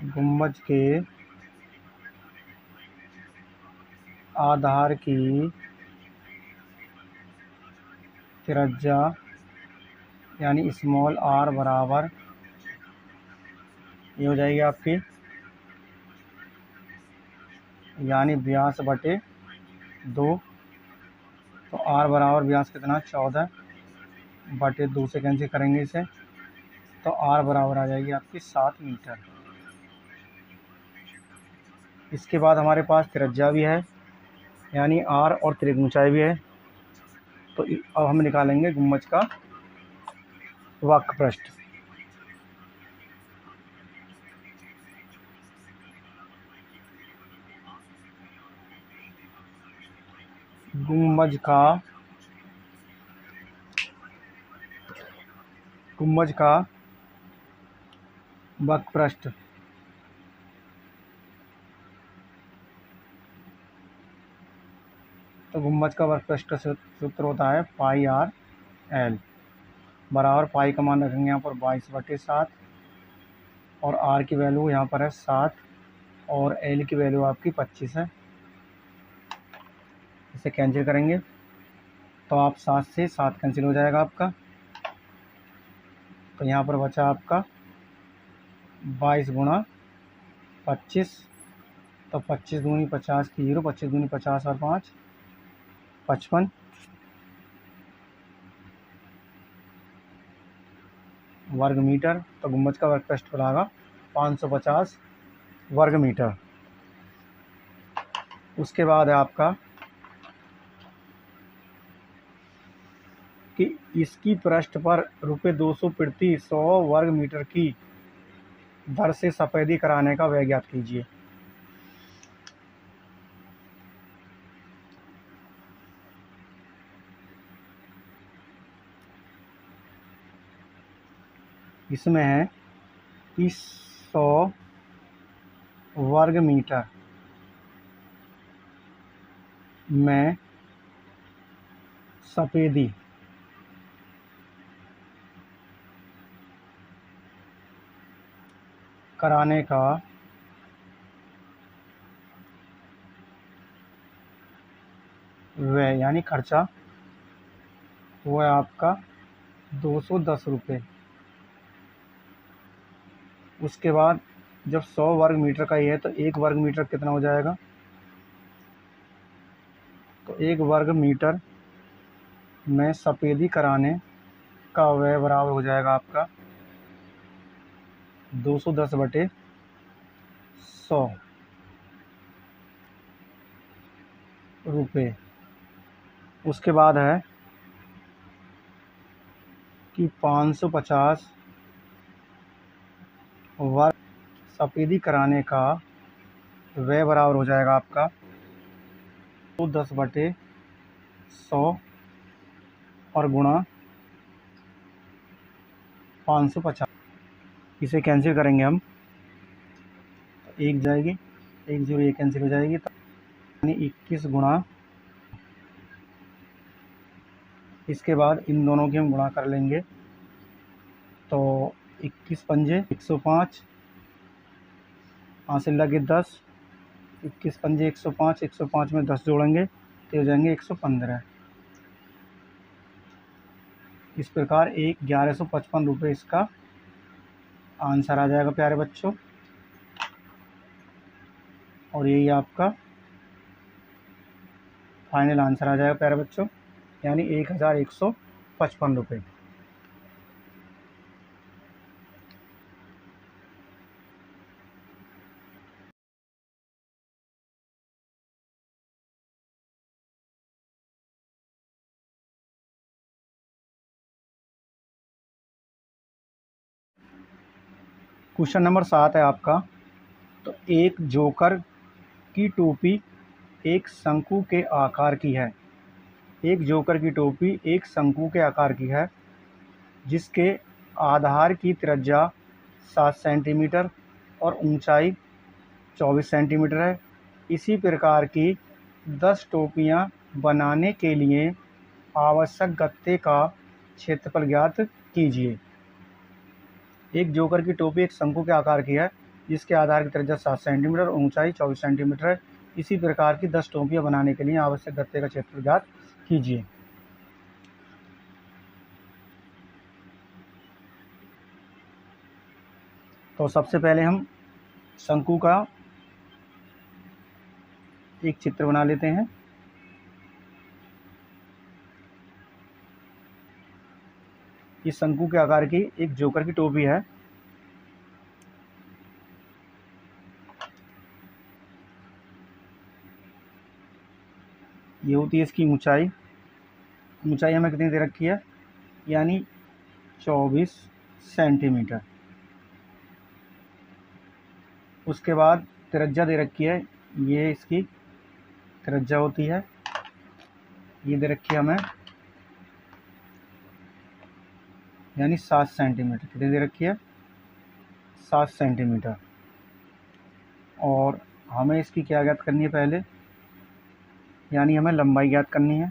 गुम्बज के आधार की त्रिज्या यानी स्मॉल आर बराबर ये हो जाएगी आपकी, यानी व्यास बटे 2। तो आर बराबर व्यास कितना 14 बटे 2 से कैंसिल करेंगे इसे, तो आर बराबर आ जाएगी आपकी 7 मीटर। इसके बाद हमारे पास त्रिज्या भी है यानी आर और तिरक ऊंचाई भी है। तो अब हम निकालेंगे गुम्बज का वक्रपृष्ठ। गुम्बज का वक्रपृष्ठ तो गुम्बज का वक्रपृष्ठ का सूत्र होता है पाई आर एल बराबर, पाई का मान रखेंगे यहाँ पर 22/7 और आर की वैल्यू यहाँ पर है 7 और एल की वैल्यू आपकी 25 है। इसे कैंसिल करेंगे तो आप 7 से 7 कैंसिल हो जाएगा आपका। तो यहाँ पर बचा आपका 22 गुणा 25, तो 25 दूनी 50 की 0, 25 दूनी 50 और 5 55 वर्ग मीटर। तो गुम्बज का वक्रपृष्ठ बनाएगा 550 वर्ग मीटर। उसके बाद है आपका कि इसकी पृष्ठ पर ₹200 प्रति 100 वर्ग मीटर की दर से सफेदी कराने का व्यय ज्ञात कीजिए। इसमें है कि 100 वर्ग मीटर में सफेदी कराने का व्यय यानी खर्चा वो है आपका 210 रुपये। उसके बाद जब 100 वर्ग मीटर का ही है तो 1 वर्ग मीटर कितना हो जाएगा, तो 1 वर्ग मीटर में सफेदी कराने का व्यय बराबर हो जाएगा आपका 210/100 रुपये। उसके बाद है कि 550 वर्ग सफेदी कराने का व्यय बराबर हो जाएगा आपका 210/100 और गुणा 550। इसे कैंसिल करेंगे हम तो 1 जाएगी, 1 0 ये कैंसिल हो जाएगी, तो यानी 21 गुणा। इसके बाद इन दोनों की हम गुणा कर लेंगे तो 21 पंजे 105, हासिल लगे 10, 21 पंजे 105, 105 में 10 जोड़ेंगे तो हो जाएंगे 115। इस प्रकार 1155 रुपये इसका आंसर आ जाएगा प्यारे बच्चों। और यही आपका फाइनल आंसर आ जाएगा प्यारे बच्चों, यानी 1155 रुपये। क्वेश्चन नंबर 7 है आपका। तो एक जोकर की टोपी एक शंकु के आकार की है। एक जोकर की टोपी एक शंकु के आकार की है, जिसके आधार की त्रिज्या 7 सेंटीमीटर और ऊंचाई 24 सेंटीमीटर है। इसी प्रकार की 10 टोपियां बनाने के लिए आवश्यक गत्ते का क्षेत्रफल ज्ञात कीजिए। एक जोकर की टोपी एक शंकु के आकार की है, जिसके आधार की त्रिज्या 7 सेंटीमीटर और ऊंचाई 24 सेंटीमीटर है। इसी प्रकार की 10 टोपियां बनाने के लिए आवश्यक गत्ते का क्षेत्रफल ज्ञात कीजिए। तो सबसे पहले हम शंकु का एक चित्र बना लेते हैं। इस शंकु के आकार की एक जोकर की टोपी है। ये होती है इसकी ऊंचाई। ऊंचाई हमें कितनी दे रखी है, यानी 24 सेंटीमीटर। उसके बाद त्रिज्या दे रखी है, ये इसकी त्रिज्या होती है, ये दे रखी है हमें, यानी 7 सेंटीमीटर। कितनी दे रखी है, 7 सेंटीमीटर। और हमें इसकी क्या ज्ञात करनी है पहले, यानी हमें लंबाई ज्ञात करनी है।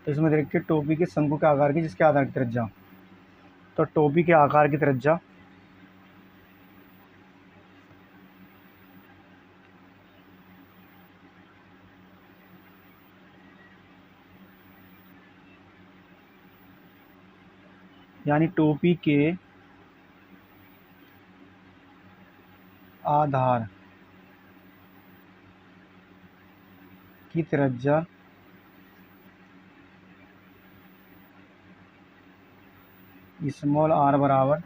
तो इसमें दे रखी है टोपी के शंकु के आकार की जिसके आधार की त्रिज्या। तो टोपी के आकार की त्रिज्या यानी टोपी के आधार की त्रिज्या स्मॉल r बराबर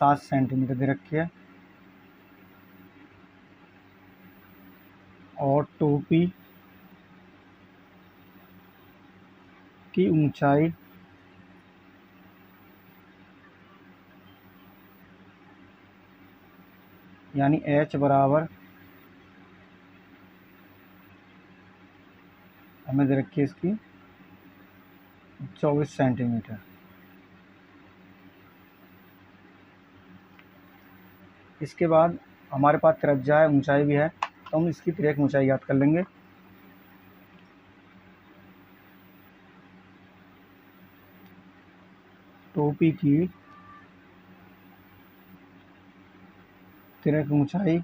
7 सेंटीमीटर दे रखी है। और टोपी की ऊंचाई यानी h बराबर हमें दे रखी है इसकी 24 सेंटीमीटर। इसके बाद हमारे पास त्रिज्या है, ऊंचाई भी है, तो हम इसकी तिर्यक ऊंचाई याद कर लेंगे। टोपी की तिर्यक ऊंचाई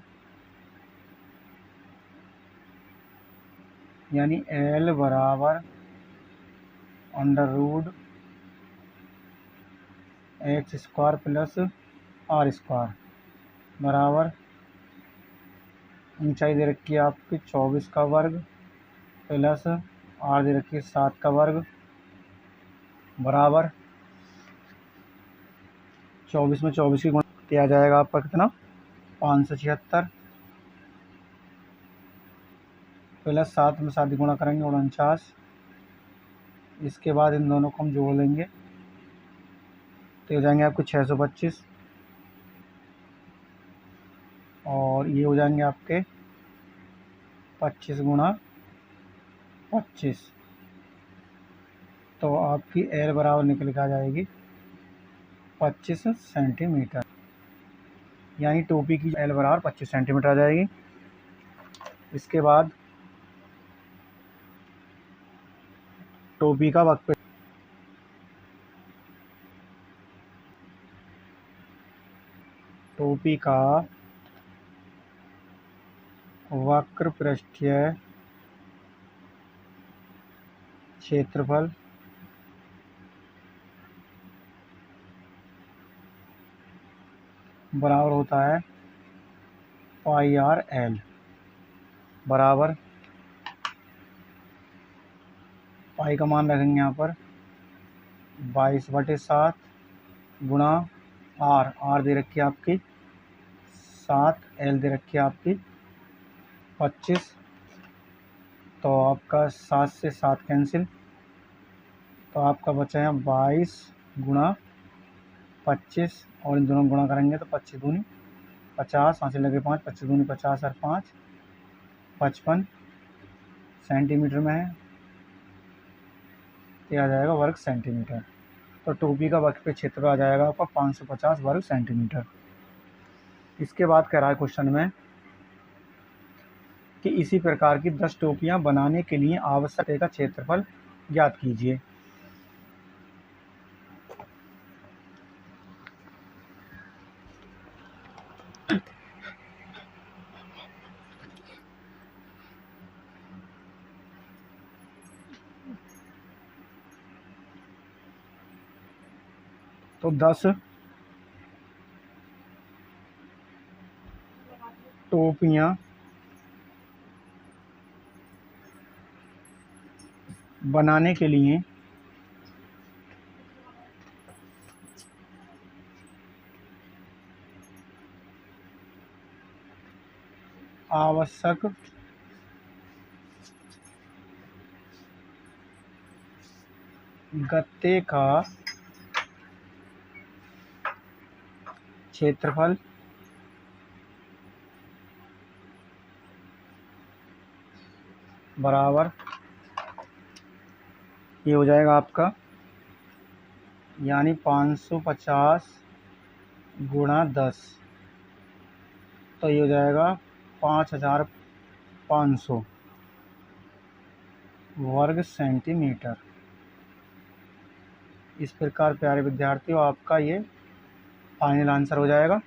यानी L बराबर √ x² प्लस r² बराबर ऊंचाई दे रखी है आपकी 24 का वर्ग प्लस r दे रखी है 7 का वर्ग बराबर 24 में 24 की गुणा किया जाएगा आपका कितना, 576 प्लस 7 में 7 गुणा करेंगे 49। इसके बाद इन दोनों को हम जोड़ लेंगे तो हो जाएंगे आपको 625 और ये हो जाएंगे आपके 25 गुणा 25। तो आपकी L बराबर निकल के आ जाएगी 25 सेंटीमीटर, यानी टोपी की L बराबर 25 सेंटीमीटर आ जाएगी। इसके बाद टोपी का वक्र, टोपी का वक्र पृष्ठीय क्षेत्रफल बराबर होता है πr/L बराबर पाई का मान रखेंगे यहाँ पर 22/7 गुणा r दे रखी है आपकी 7, L दे रखी है आपकी 25, तो आपका 7 से 7 कैंसिल, तो आपका बचा है 22 गुणा 25, और इन दोनों गुणा करेंगे तो 25 दूनी 50, हासिल लगे 5, 25 दूनी 50 और 5 55 सेंटीमीटर में है, तो आ जाएगा वर्ग सेंटीमीटर। तो टोपी का वक्र क्षेत्र आ जाएगा आपका 550 वर्ग सेंटीमीटर। इसके बाद कह रहा है क्वेश्चन में कि इसी प्रकार की 10 टोपियां बनाने के लिए आवश्यक का क्षेत्रफल ज्ञात कीजिए। तो 10 टोपियां बनाने के लिए आवश्यक गत्ते का क्षेत्रफल बराबर, ये हो जाएगा आपका यानी 550 गुणा 10, तो ये हो जाएगा 5500 वर्ग सेंटीमीटर। इस प्रकार प्यारे विद्यार्थियों आपका ये फाइनल आंसर हो जाएगा।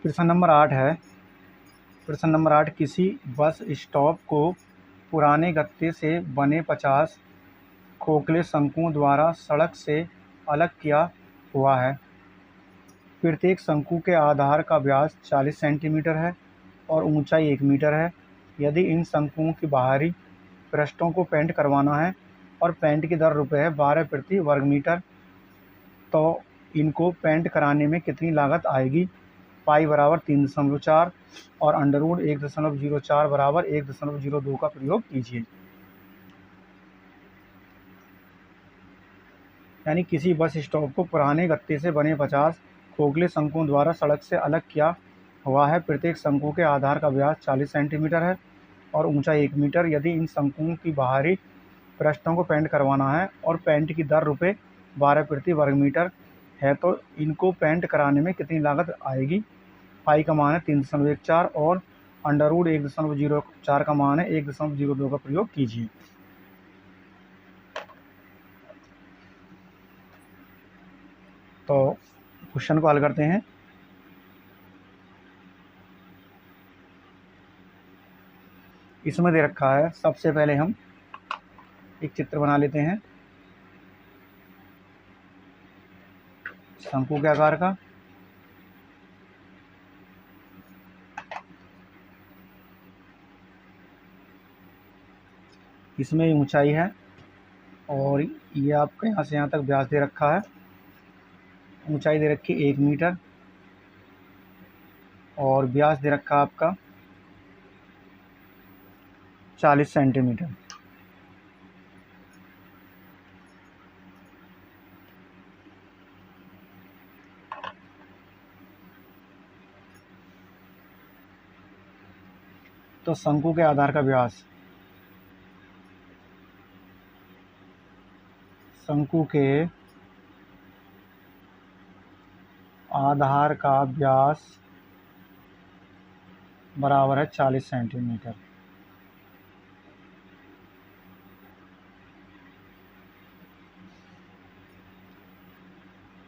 प्रश्न नंबर 8 है। प्रश्न नंबर 8, किसी बस स्टॉप को पुराने गत्ते से बने 50 खोखले शंकुओं द्वारा सड़क से अलग किया हुआ है। प्रत्येक शंकु के आधार का व्यास 40 सेंटीमीटर है और ऊंचाई 1 मीटर है। यदि इन शंकुओं की बाहरी पृष्ठों को पेंट करवाना है और पेंट की दर रुपये है 12 प्रति वर्ग मीटर, तो इनको पेंट कराने में कितनी लागत आएगी। पाई बराबर 3.4 और अंडर रूट 1.04 बराबर 1.02 का प्रयोग कीजिए। यानी किसी बस स्टॉप को पुराने गत्ते से बने 50 खोखले शंकुओं द्वारा सड़क से अलग किया हुआ है। प्रत्येक शंकु के आधार का व्यास 40 सेंटीमीटर है और ऊंचाई 1 मीटर। यदि इन शंकुओं की बाहरी पृष्ठों को पेंट करवाना है और पेंट की दर रुपये 12 प्रति वर्ग मीटर है, तो इनको पेंट कराने में कितनी लागत आएगी। पाई का मान है 3.14 और अंडर रूट 1.04 का मान है 1.02 का प्रयोग कीजिए। तो क्वेश्चन को हल करते हैं। इसमें दे रखा है, सबसे पहले हम एक चित्र बना लेते हैं शंकु के आकार का। इसमें ऊंचाई है और ये आपका यहाँ से यहाँ तक व्यास दे रखा है। ऊंचाई दे रखी 1 मीटर और व्यास दे रखा आपका 40 सेंटीमीटर। तो शंकु के आधार का व्यास, शंकु के आधार का व्यास बराबर है 40 सेंटीमीटर।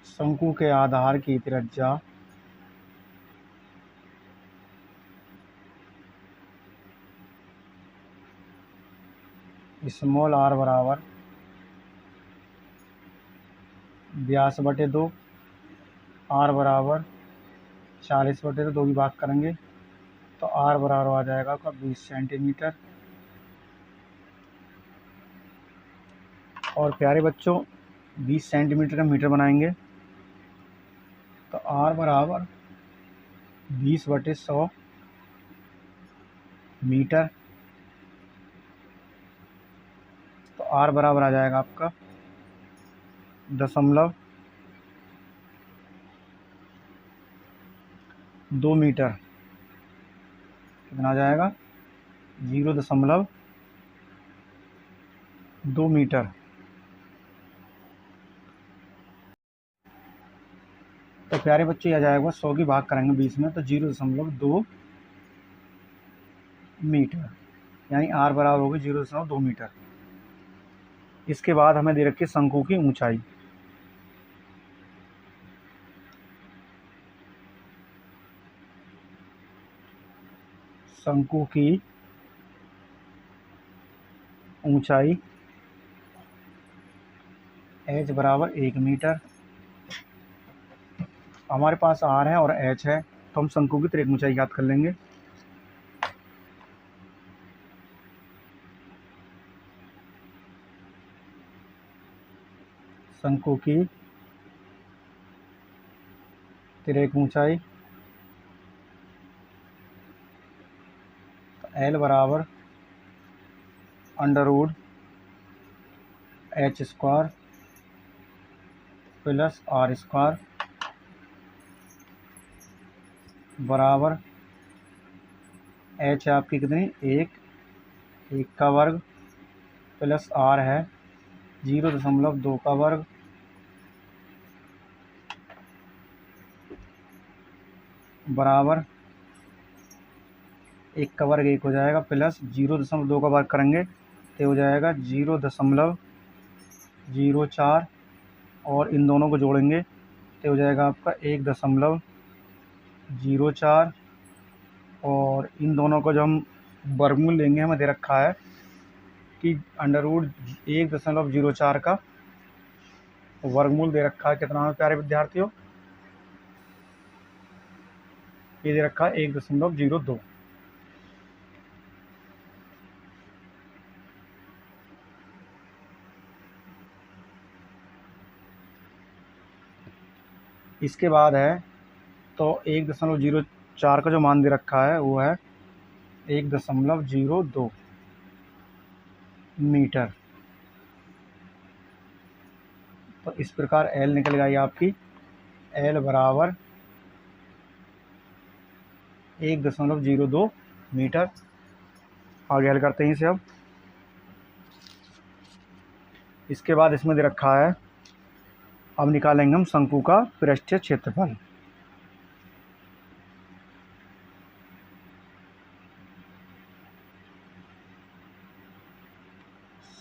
शंकु के आधार की त्रिज्या स्मॉल r बराबर व्यास बटे 2, r बराबर 40 बटे 2 की बात करेंगे तो आर बराबर आ जाएगा आपका 20 सेंटीमीटर। और प्यारे बच्चों 20 सेंटीमीटर का मीटर बनाएंगे तो आर बराबर 20/100 मीटर। तो आर बराबर आ जाएगा आपका 0.2 मीटर। कितना आ जाएगा 0.2 मीटर। तो प्यारे बच्चे आ जाएगा 100 की भाग करेंगे 20 में तो 0.2 मीटर, यानी आर बराबर होगी 0.2 मीटर। इसके बाद हमें दे रखी है शंकु की ऊंचाई। शंकु की ऊंचाई h बराबर 1 मीटर। हमारे पास r है और h है तो हम शंकु की त्रिक ऊंचाई याद कर लेंगे। शंकु की त्रिक ऊंचाई L बराबर under root h square plus r square बराबर h आपकी कितनी 1 का वर्ग प्लस r है 0.2 का वर्ग बराबर 1 का वर्ग 1 हो जाएगा प्लस 0.2 का वर्ग करेंगे तो हो जाएगा 0.04 और इन दोनों को जोड़ेंगे तो हो जाएगा आपका 1.04 और इन दोनों को जो हम वर्गमूल लेंगे हमें दे रखा है कि अंडर रूट 1.04 का वर्गमूल दे रखा है। कितना है प्यारे विद्यार्थियों, ये दे रखा है 1.02। इसके बाद है तो 1.04 का जो मान दे रखा है वो है 1.02 मीटर। तो इस प्रकार L निकल गई आपकी, L बराबर 1.02 मीटर। आगे हल करते हैं इसे। इसके बाद इसमें दे रखा है अब निकालेंगे हम शंकु का पृष्ठीय क्षेत्रफल।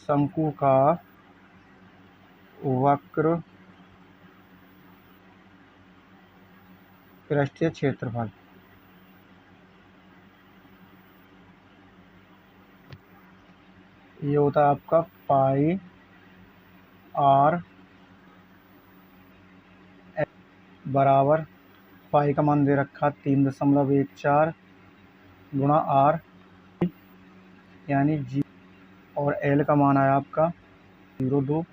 शंकु का वक्र पृष्ठीय क्षेत्रफल ये होता है आपका पाई r बराबर पाई का मान दे रखा 3.14 गुणा r यानी जी और L का मान आया आपका 0.2।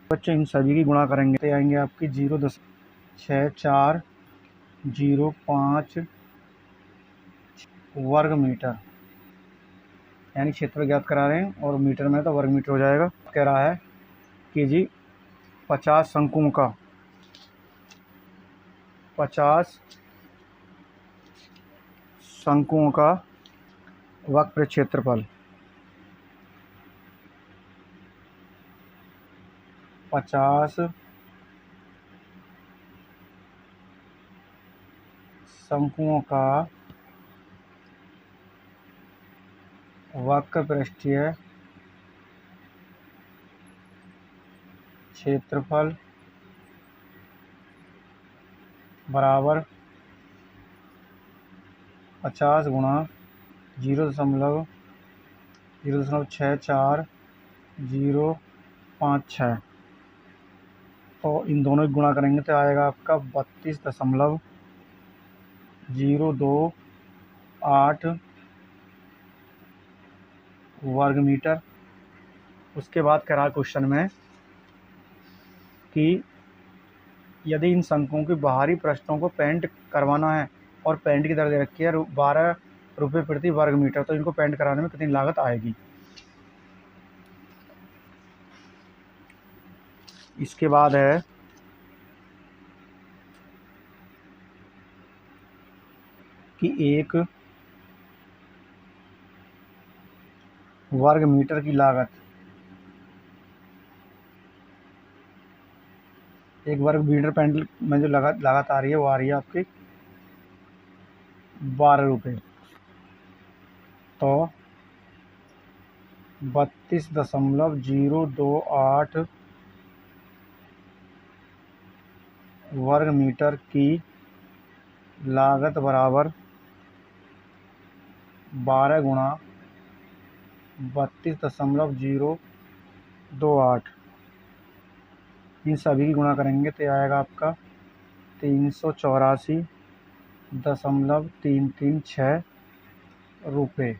बच्चे इन सभी की गुणा करेंगे तो आएंगे आपकी 0.6405 वर्ग मीटर, यानी क्षेत्र ज्ञात करा रहे हैं और मीटर में तो वर्ग मीटर हो जाएगा। कह रहा है कि जी 50 शंकुओं का वक्र क्षेत्रफल 50 शंकुओं का वक्र पृष्ठीय क्षेत्रफल बराबर 50 गुणा 0.06405 तो इन दोनों की गुणा करेंगे तो आएगा आपका 32.02 8 वर्ग मीटर। उसके बाद कह रहा क्वेश्चन में कि यदि इन शंकुओं के बाहरी पृष्ठों को पेंट करवाना है और पेंट की दर दे रखी है 12 रुपये प्रति वर्ग मीटर, तो इनको पेंट कराने में कितनी लागत आएगी। इसके बाद है कि 1 वर्ग मीटर की लागत, 1 वर्ग मीटर पेंट में जो लागत आ रही है वो आ रही है आपकी 12 रुपये। तो 32.028 वर्ग मीटर की लागत बराबर 12 गुणा 32.028, इन सभी की गुणा करेंगे तो आएगा आपका 384.336 रुपये।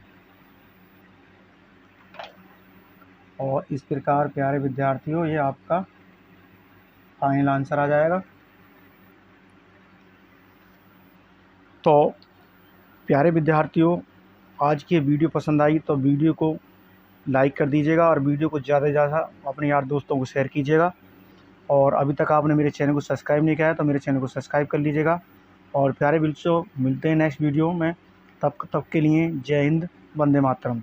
और इस प्रकार प्यारे विद्यार्थियों ये आपका फाइनल आंसर आ जाएगा। तो प्यारे विद्यार्थियों, आज की वीडियो पसंद आई तो वीडियो को लाइक कर दीजिएगा और वीडियो को ज़्यादा से ज़्यादा अपने यार दोस्तों को शेयर कीजिएगा। और अभी तक आपने मेरे चैनल को सब्सक्राइब नहीं किया है तो मेरे चैनल को सब्सक्राइब कर लीजिएगा। और प्यारे बच्चों, मिलते हैं नेक्स्ट वीडियो में, तब के लिए जय हिंद, वंदे मातरम।